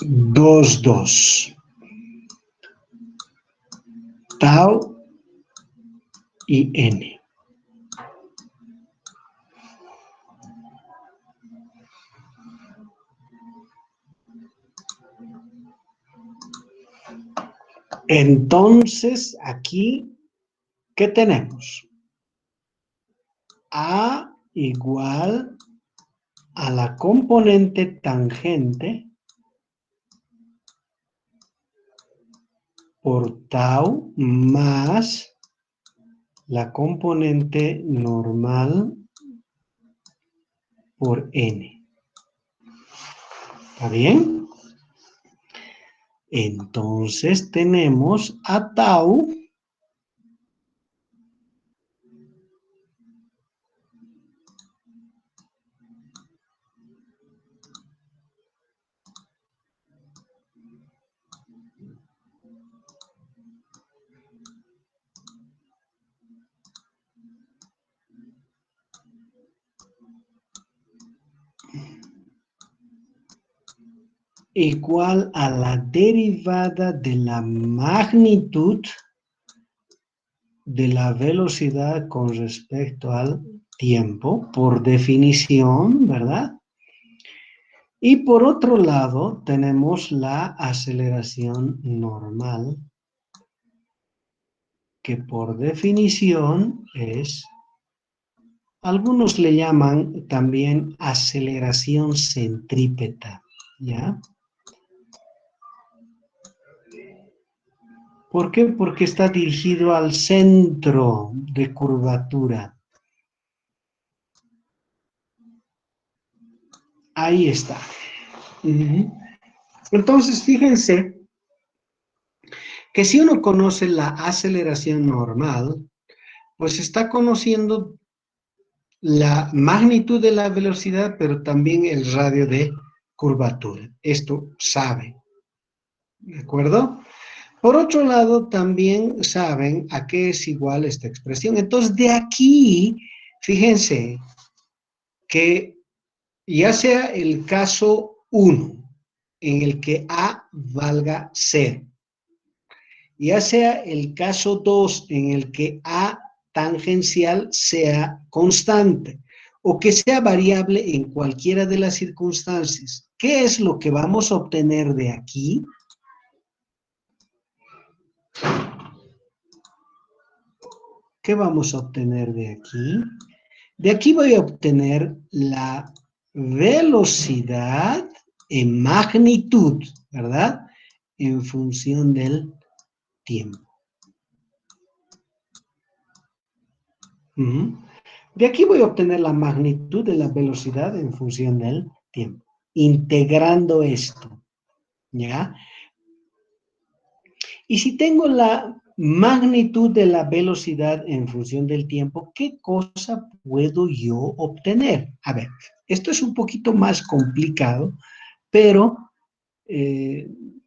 Speaker 1: 2,2. Tau y n. Entonces, aquí, ¿qué tenemos? A igual a la componente tangente por tau más la componente normal por n. ¿Está bien? Entonces tenemos a tau igual a la derivada de la magnitud de la velocidad con respecto al tiempo, por definición, ¿verdad? Y por otro lado, tenemos la aceleración normal, que por definición es, algunos le llaman también aceleración centrípeta, ¿ya? ¿Por qué? Porque está dirigido al centro de curvatura. Ahí está. Entonces, fíjense que si uno conoce la aceleración normal, pues está conociendo la magnitud de la velocidad, pero también el radio de curvatura. Esto sabe, ¿de acuerdo? Por otro lado, también saben a qué es igual esta expresión. Entonces, de aquí, fíjense que ya sea el caso 1, en el que A valga 0, ya sea el caso 2, en el que A tangencial sea constante, o que sea variable en cualquiera de las circunstancias. ¿Qué es lo que vamos a obtener de aquí? ¿Qué vamos a obtener de aquí? De aquí voy a obtener la velocidad en magnitud, ¿verdad? En función del tiempo. De aquí voy a obtener la magnitud de la velocidad en función del tiempo, integrando esto, ¿ya? Y si tengo la magnitud de la velocidad en función del tiempo, ¿qué cosa puedo yo obtener? A ver, esto es un poquito más complicado, pero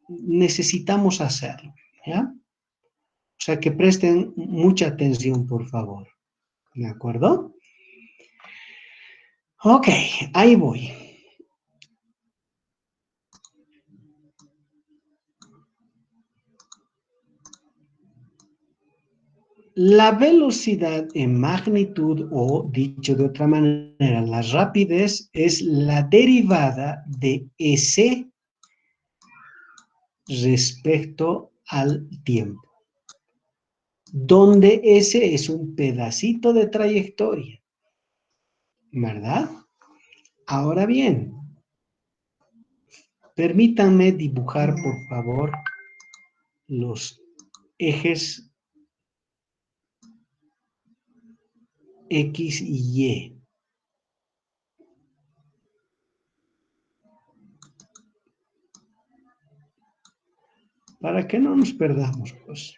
Speaker 1: necesitamos hacerlo, ¿ya? O sea, que presten mucha atención, por favor. ¿De acuerdo? Ok, ahí voy. La velocidad en magnitud, o dicho de otra manera, la rapidez, es la derivada de S respecto al tiempo, donde S es un pedacito de trayectoria, ¿verdad? Ahora bien, permítanme dibujar, por favor, los ejes X y Y. Para que no nos perdamos, pues.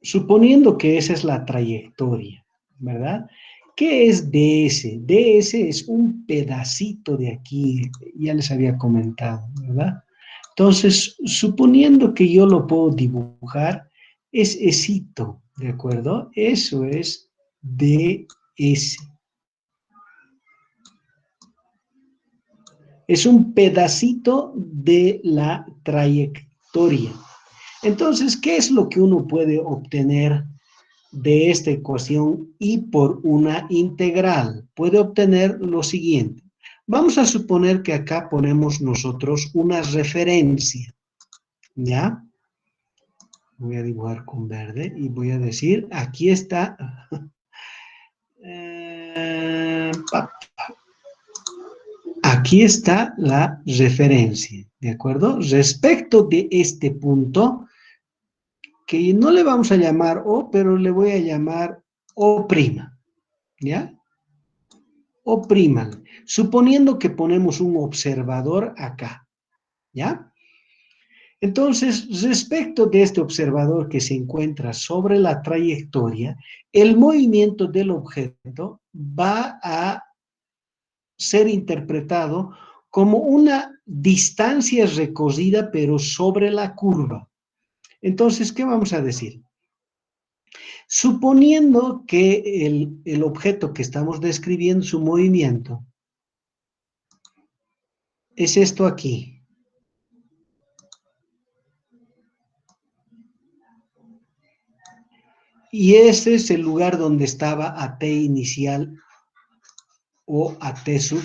Speaker 1: Suponiendo que esa es la trayectoria, ¿verdad? ¿Qué es DS? DS es un pedacito de aquí, ya les había comentado, ¿verdad? Entonces, suponiendo que yo lo puedo dibujar, es esito, ¿de acuerdo? Eso es DS. Es un pedacito de la trayectoria. Entonces, ¿qué es lo que uno puede obtener de esta ecuación y por una integral, puede obtener lo siguiente. Vamos a suponer que acá ponemos nosotros una referencia, ¿ya? Voy a dibujar con verde y voy a decir, aquí está, aquí está la referencia, ¿de acuerdo? Respecto de este punto, que no le vamos a llamar O, pero le voy a llamar O', ¿ya? O', suponiendo que ponemos un observador acá, ¿ya? Entonces, respecto de este observador que se encuentra sobre la trayectoria, el movimiento del objeto va a ser interpretado como una distancia recorrida, pero sobre la curva. Entonces, ¿qué vamos a decir? Suponiendo que el objeto que estamos describiendo, su movimiento, es esto aquí. Y ese es el lugar donde estaba AT inicial o AT sub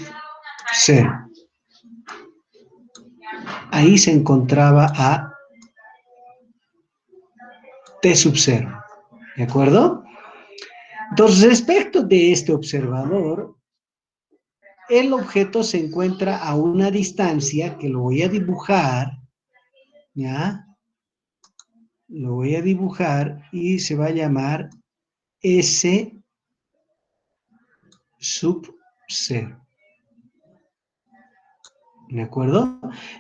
Speaker 1: 0. Ahí se encontraba a T sub 0. ¿De acuerdo? Entonces, respecto de este observador, el objeto se encuentra a una distancia que lo voy a dibujar, ¿ya? Lo voy a dibujar y se va a llamar S sub 0. ¿De acuerdo?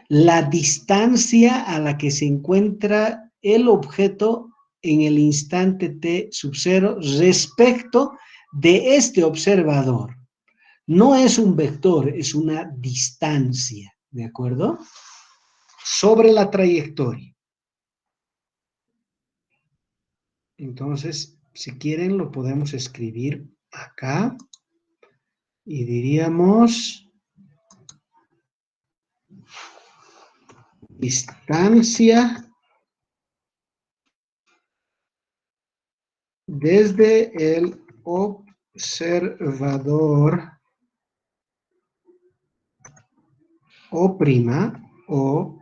Speaker 1: La distancia a la que se encuentra el objeto en el instante t sub 0 respecto de este observador. No es un vector, es una distancia, ¿de acuerdo? Sobre la trayectoria. Entonces, si quieren, lo podemos escribir acá y diríamos distancia desde el observador O', O'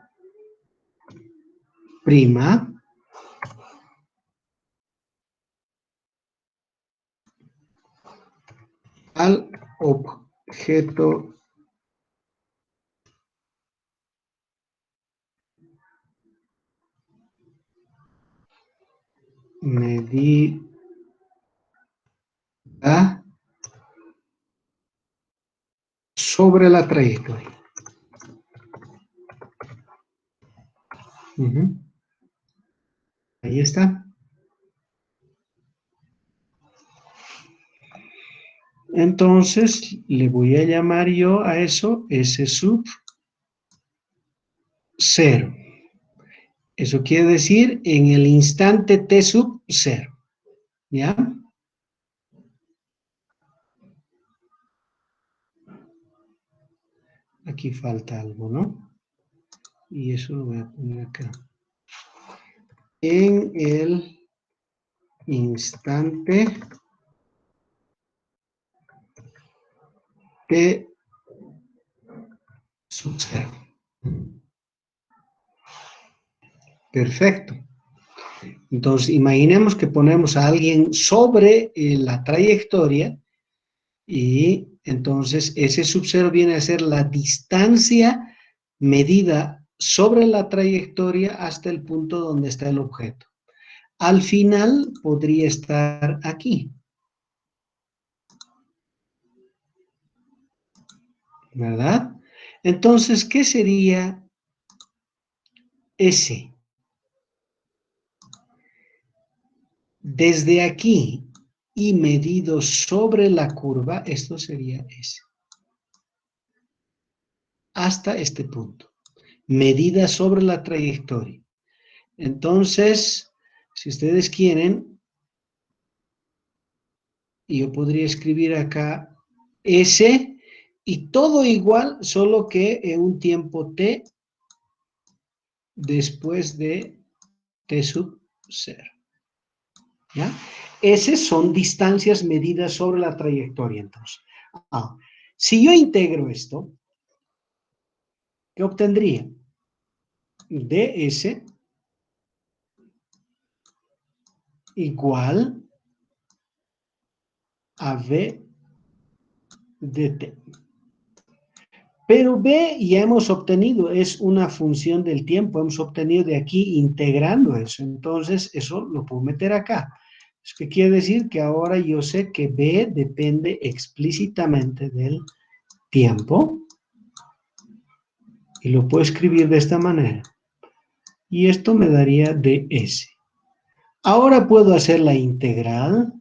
Speaker 1: al objeto medida sobre la trayectoria. Ahí está. Entonces, le voy a llamar yo a eso S sub 0. Eso quiere decir en el instante T sub 0. ¿Ya? Aquí falta algo, ¿no? Y eso lo voy a poner acá. En el instante T sub 0. Perfecto. Entonces, imaginemos que ponemos a alguien sobre la trayectoria y entonces ese sub 0 viene a ser la distancia medida sobre la trayectoria hasta el punto donde está el objeto. Al final podría estar aquí, ¿verdad? Entonces, ¿qué sería S? Desde aquí y medido sobre la curva, esto sería S. Hasta este punto. Medida sobre la trayectoria. Entonces, si ustedes quieren, yo podría escribir acá S y todo igual, solo que en un tiempo T después de T sub 0. ¿Ya? S son distancias medidas sobre la trayectoria, entonces. Si yo integro esto, ¿qué obtendría? ds igual a v dt. Pero b ya hemos obtenido, es una función del tiempo, hemos obtenido de aquí integrando eso, entonces eso lo puedo meter acá. ¿Eso qué quiere decir? Que ahora yo sé que b depende explícitamente del tiempo y lo puedo escribir de esta manera. Y esto me daría ds. Ahora puedo hacer la integral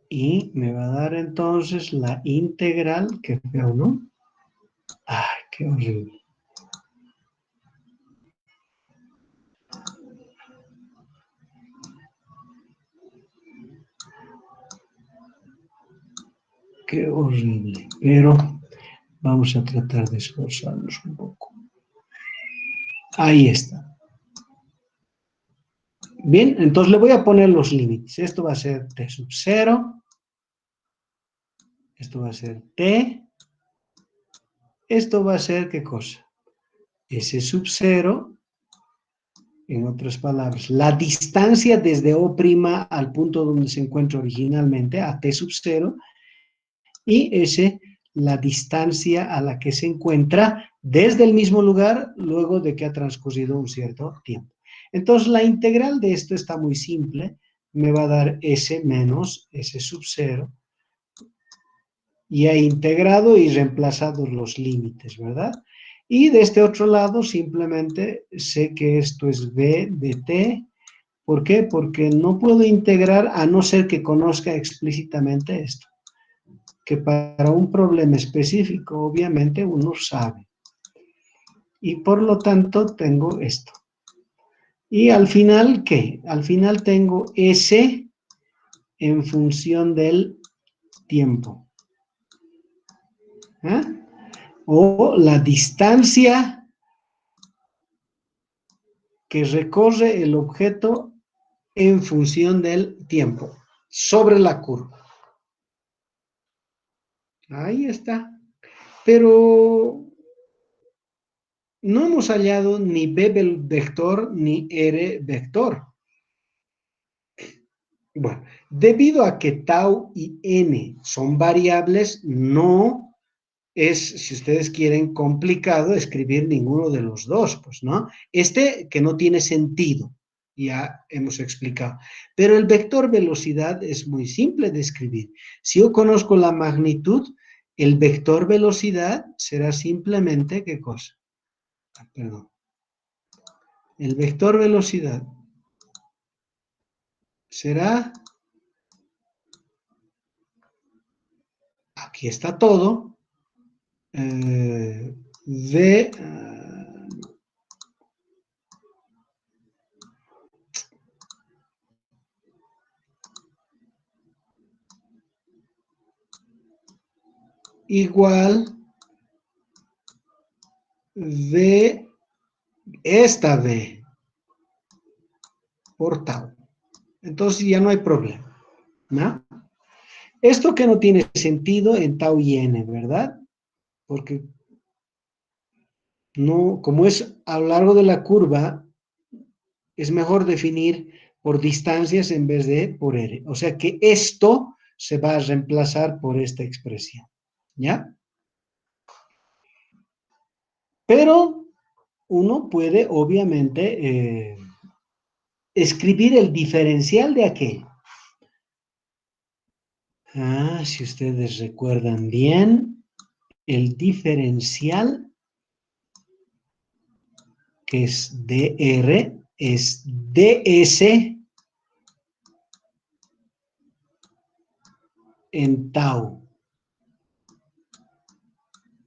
Speaker 1: y me va a dar entonces la integral, que feo, ¿no? ¡Ay, qué horrible! ¡Qué horrible! Pero vamos a tratar de esforzarnos un poco. Ahí está. Bien, entonces le voy a poner los límites. Esto va a ser t sub 0. Esto va a ser t. Esto va a ser, ¿qué cosa? S sub 0. En otras palabras, la distancia desde O' al punto donde se encuentra originalmente, a t sub 0, y S, la distancia a la que se encuentra desde el mismo lugar luego de que ha transcurrido un cierto tiempo. Entonces, la integral de esto está muy simple. Me va a dar S menos S sub 0. Y he integrado y reemplazado los límites, ¿verdad? Y de este otro lado simplemente sé que esto es v de t. ¿Por qué? Porque no puedo integrar a no ser que conozca explícitamente esto. Que para un problema específico, obviamente, uno sabe. Y por lo tanto tengo esto. Y al final, ¿qué? Al final tengo S en función del tiempo. ¿Ah? O la distancia que recorre el objeto en función del tiempo, sobre la curva. Ahí está. Pero no hemos hallado ni b vector ni r vector. Bueno, debido a que tau y n son variables, no es, si ustedes quieren, complicado escribir ninguno de los dos, pues, ¿no? Este que no tiene sentido, ya hemos explicado. Pero el vector velocidad es muy simple de escribir. Si yo conozco la magnitud, el vector velocidad será simplemente, ¿qué cosa? Perdón. El vector velocidad será, aquí está todo, v, igual v, esta v, por tau. Entonces ya no hay problema, ¿no? Esto que no tiene sentido en tau y n, ¿verdad? Porque no, como es a lo largo de la curva, es mejor definir por distancias en vez de por r. O sea que esto se va a reemplazar por esta expresión, ¿ya? Pero uno puede, obviamente, escribir el diferencial de aquello. Si ustedes recuerdan bien, el diferencial, que es dr, es ds en tau,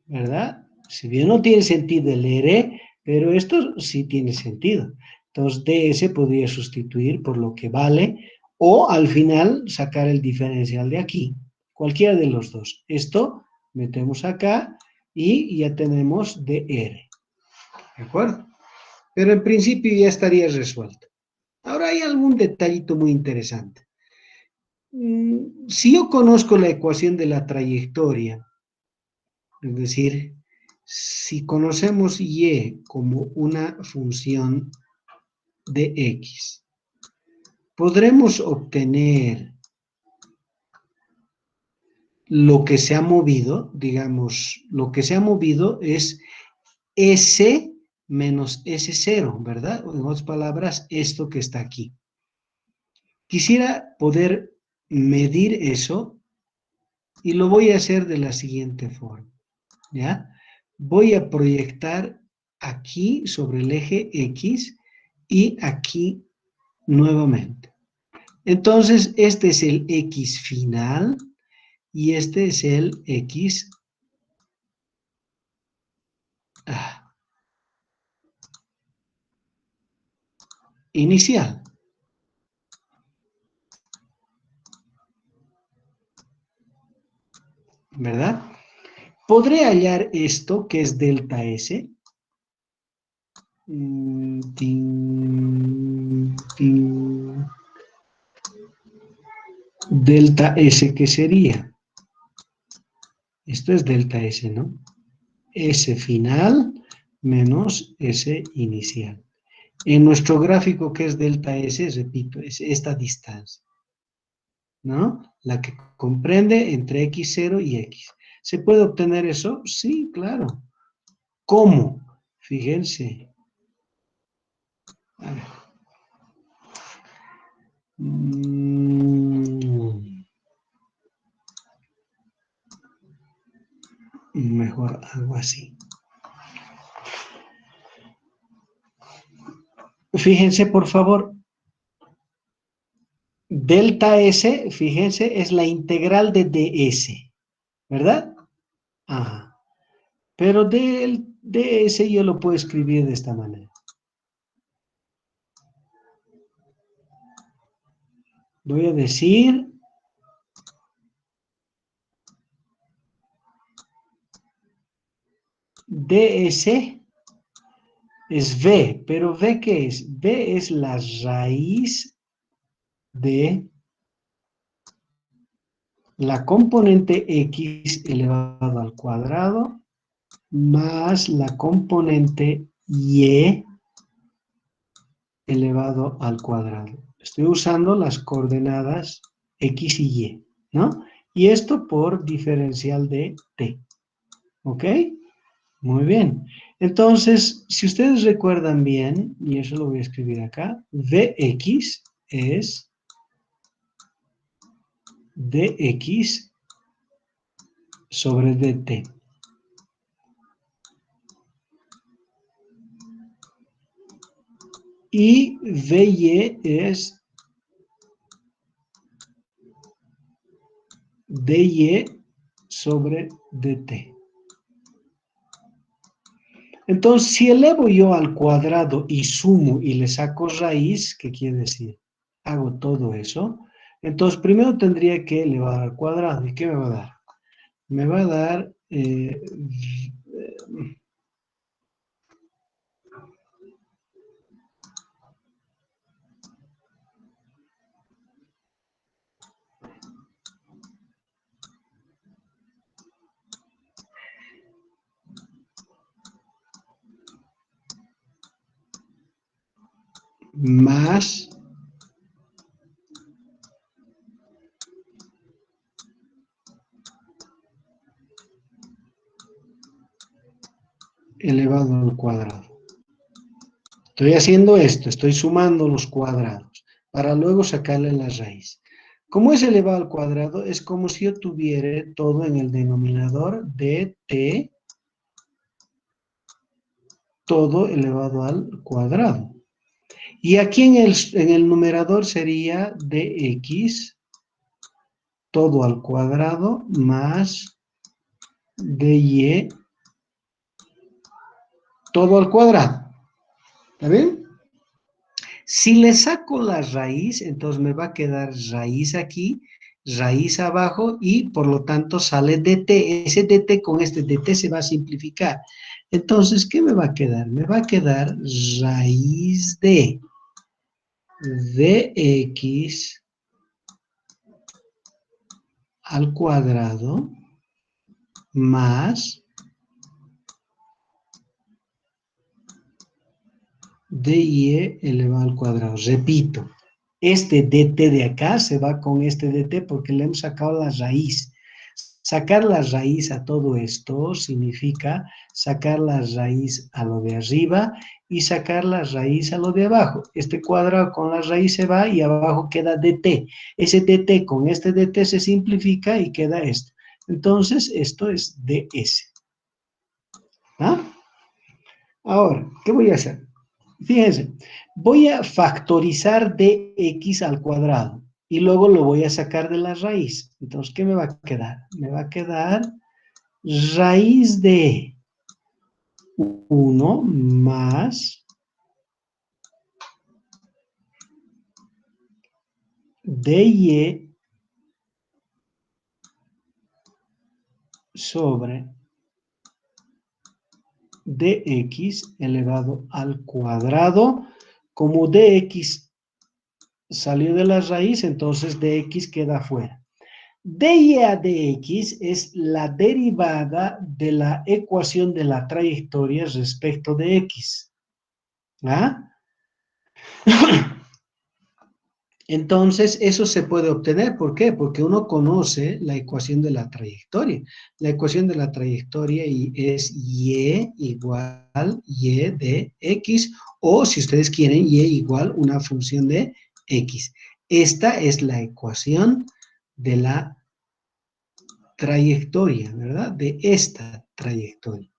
Speaker 1: ¿verdad? Si bien no tiene sentido el r, pero esto sí tiene sentido. Entonces, ds podría sustituir por lo que vale, o al final sacar el diferencial de aquí, cualquiera de los dos. Esto metemos acá y ya tenemos dr, ¿de acuerdo? Pero en principio ya estaría resuelto. Ahora hay algún detallito muy interesante. Si yo conozco la ecuación de la trayectoria, es decir, si conocemos y como una función de x, podremos obtener lo que se ha movido, digamos, lo que se ha movido es S menos S0, ¿verdad? En otras palabras, esto que está aquí. Quisiera poder medir eso y lo voy a hacer de la siguiente forma, ¿ya? Voy a proyectar aquí sobre el eje X y aquí nuevamente. Entonces, este es el X final y este es el X inicial, ¿verdad? ¿Podré hallar esto que es delta S? Delta S, ¿qué sería? Esto es delta S, ¿no? S final menos S inicial. En nuestro gráfico, ¿qué es delta S? Repito, es esta distancia, ¿no? La que comprende entre x0 y x. ¿Se puede obtener eso? Sí, claro. ¿Cómo? Fíjense. A ver. Mejor algo así. Fíjense, por favor. Delta S, fíjense, es la integral de ds, ¿verdad? Ajá. Pero del ds yo lo puedo escribir de esta manera. Voy a decir ds es v, pero v ¿qué es? V es la raíz de la componente x elevado al cuadrado más la componente y elevado al cuadrado. Estoy usando las coordenadas x y y, ¿no? Y esto por diferencial de t. ¿Ok? Muy bien. Entonces, si ustedes recuerdan bien, y eso lo voy a escribir acá, dx es dx sobre dt. Y dy es dy sobre dt. Entonces, si elevo yo al cuadrado y sumo y le saco raíz, ¿qué quiere decir? Hago todo eso. Entonces, primero tendría que elevar al cuadrado. ¿Y qué me va a dar? Me va a dar más elevado al cuadrado. Estoy haciendo esto, estoy sumando los cuadrados para luego sacarle la raíz. Como es elevado al cuadrado, es como si yo tuviera todo en el denominador de t, todo elevado al cuadrado. Y aquí en el numerador sería dx todo al cuadrado más dy todo al cuadrado. ¿Está bien? Si le saco la raíz, entonces me va a quedar raíz aquí, raíz abajo y por lo tanto sale dt. Ese dt con este dt se va a simplificar. Entonces, ¿qué me va a quedar? Me va a quedar raíz de dx al cuadrado más dy elevado al cuadrado. Repito, este dt de acá se va con este dt porque le hemos sacado la raíz. Sacar la raíz a todo esto significa sacar la raíz a lo de arriba y sacar la raíz a lo de abajo. Este cuadrado con la raíz se va y abajo queda dt. Ese dt con este dt se simplifica y queda esto. Entonces, esto es ds. ¿Ah? Ahora, ¿qué voy a hacer? Fíjense, voy a factorizar dx al cuadrado y luego lo voy a sacar de la raíz. Entonces, ¿qué me va a quedar? Me va a quedar raíz de 1 más dy sobre dx elevado al cuadrado. Como dx salió de la raíz, entonces dx queda fuera. dy a dx es la derivada de la ecuación de la trayectoria respecto de x. ¿Ah? Entonces, eso se puede obtener. ¿Por qué? Porque uno conoce la ecuación de la trayectoria. La ecuación de la trayectoria es y igual y de x, o si ustedes quieren, y igual una función de x. Esta es la ecuación de la trayectoria, ¿verdad? De esta trayectoria.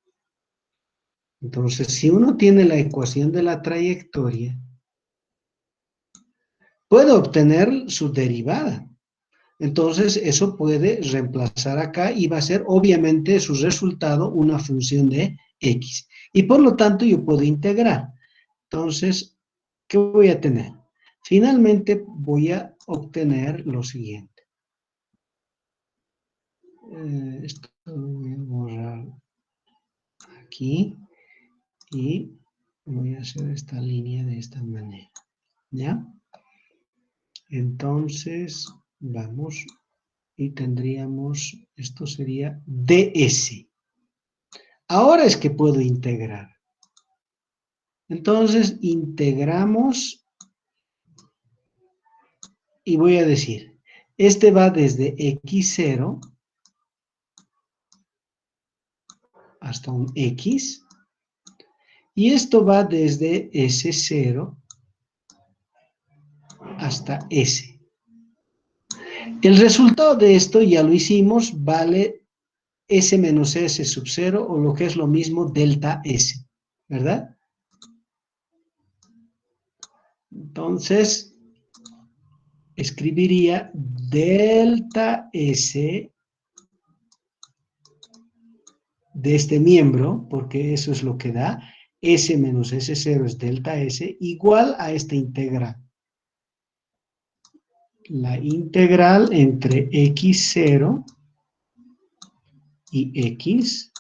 Speaker 1: Entonces, si uno tiene la ecuación de la trayectoria, puede obtener su derivada. Entonces, eso puede reemplazar acá y va a ser, obviamente, su resultado una función de x. Y por lo tanto, yo puedo integrar. Entonces, ¿qué voy a tener? Finalmente, voy a obtener lo siguiente. Esto voy a borrar aquí y voy a hacer esta línea de esta manera. ¿Ya? Entonces, vamos y tendríamos, esto sería ds. Ahora es que puedo integrar. Entonces, integramos y voy a decir, este va desde x0 hasta un x, y esto va desde s0 hasta s. El resultado de esto, ya lo hicimos, vale s menos s sub 0, o lo que es lo mismo, delta s, ¿verdad? Entonces, escribiría delta S de este miembro, porque eso es lo que da, S menos S0 es delta S, igual a esta integral. La integral entre x0 y x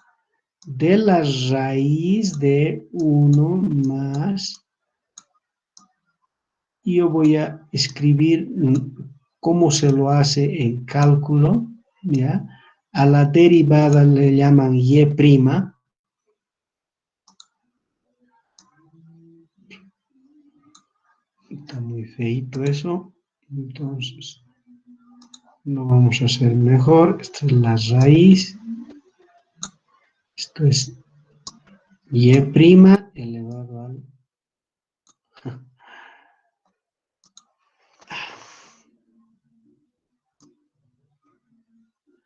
Speaker 1: de la raíz de 1 más, yo voy a escribir cómo se lo hace en cálculo, ¿ya? A la derivada le llaman y'. Está muy feito eso. Entonces, lo vamos a hacer mejor. Esta es la raíz. Esto es y' elevado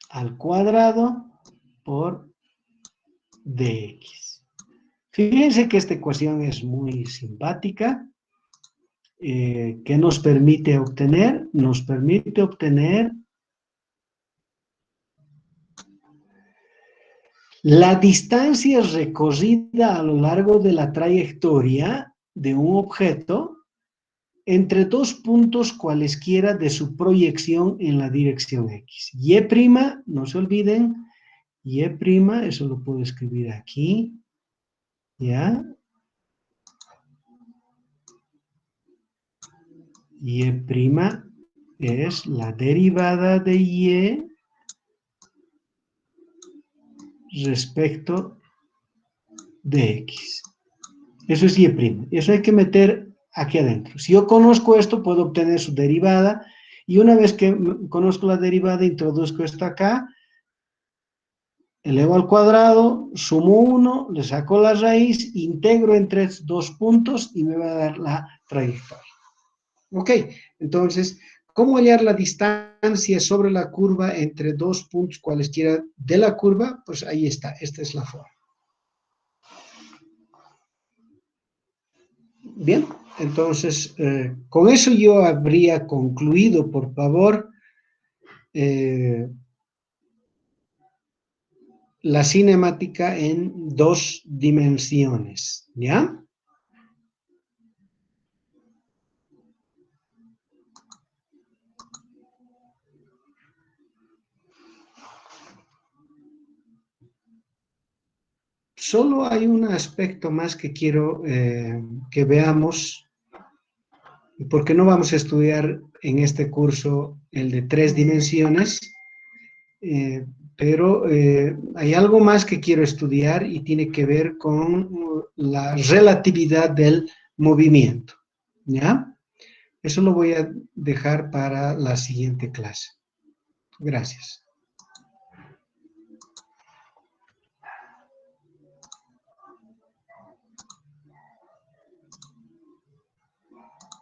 Speaker 1: al cuadrado por dx. Fíjense que esta ecuación es muy simpática. ¿Qué nos permite obtener? Nos permite obtener la distancia recorrida a lo largo de la trayectoria de un objeto entre dos puntos cualesquiera de su proyección en la dirección x. Y', no se olviden, y', eso lo puedo escribir aquí, ¿ya? Y' es la derivada de y respecto de x. Eso es y'. Eso hay que meter aquí adentro. Si yo conozco esto, puedo obtener su derivada. Y una vez que conozco la derivada, introduzco esto acá, elevo al cuadrado, sumo 1, le saco la raíz, integro entre 2 puntos y me va a dar la trayectoria. Ok, entonces, ¿cómo hallar la distancia sobre la curva entre 2 puntos cualesquiera de la curva? Pues ahí está, esta es la forma. Bien, entonces, con eso yo habría concluido, por favor, la cinemática en 2 dimensiones, ¿ya? Solo hay un aspecto más que quiero que veamos, porque no vamos a estudiar en este curso el de 3 dimensiones, pero hay algo más que quiero estudiar y tiene que ver con la relatividad del movimiento, ¿ya? Eso lo voy a dejar para la siguiente clase. Gracias.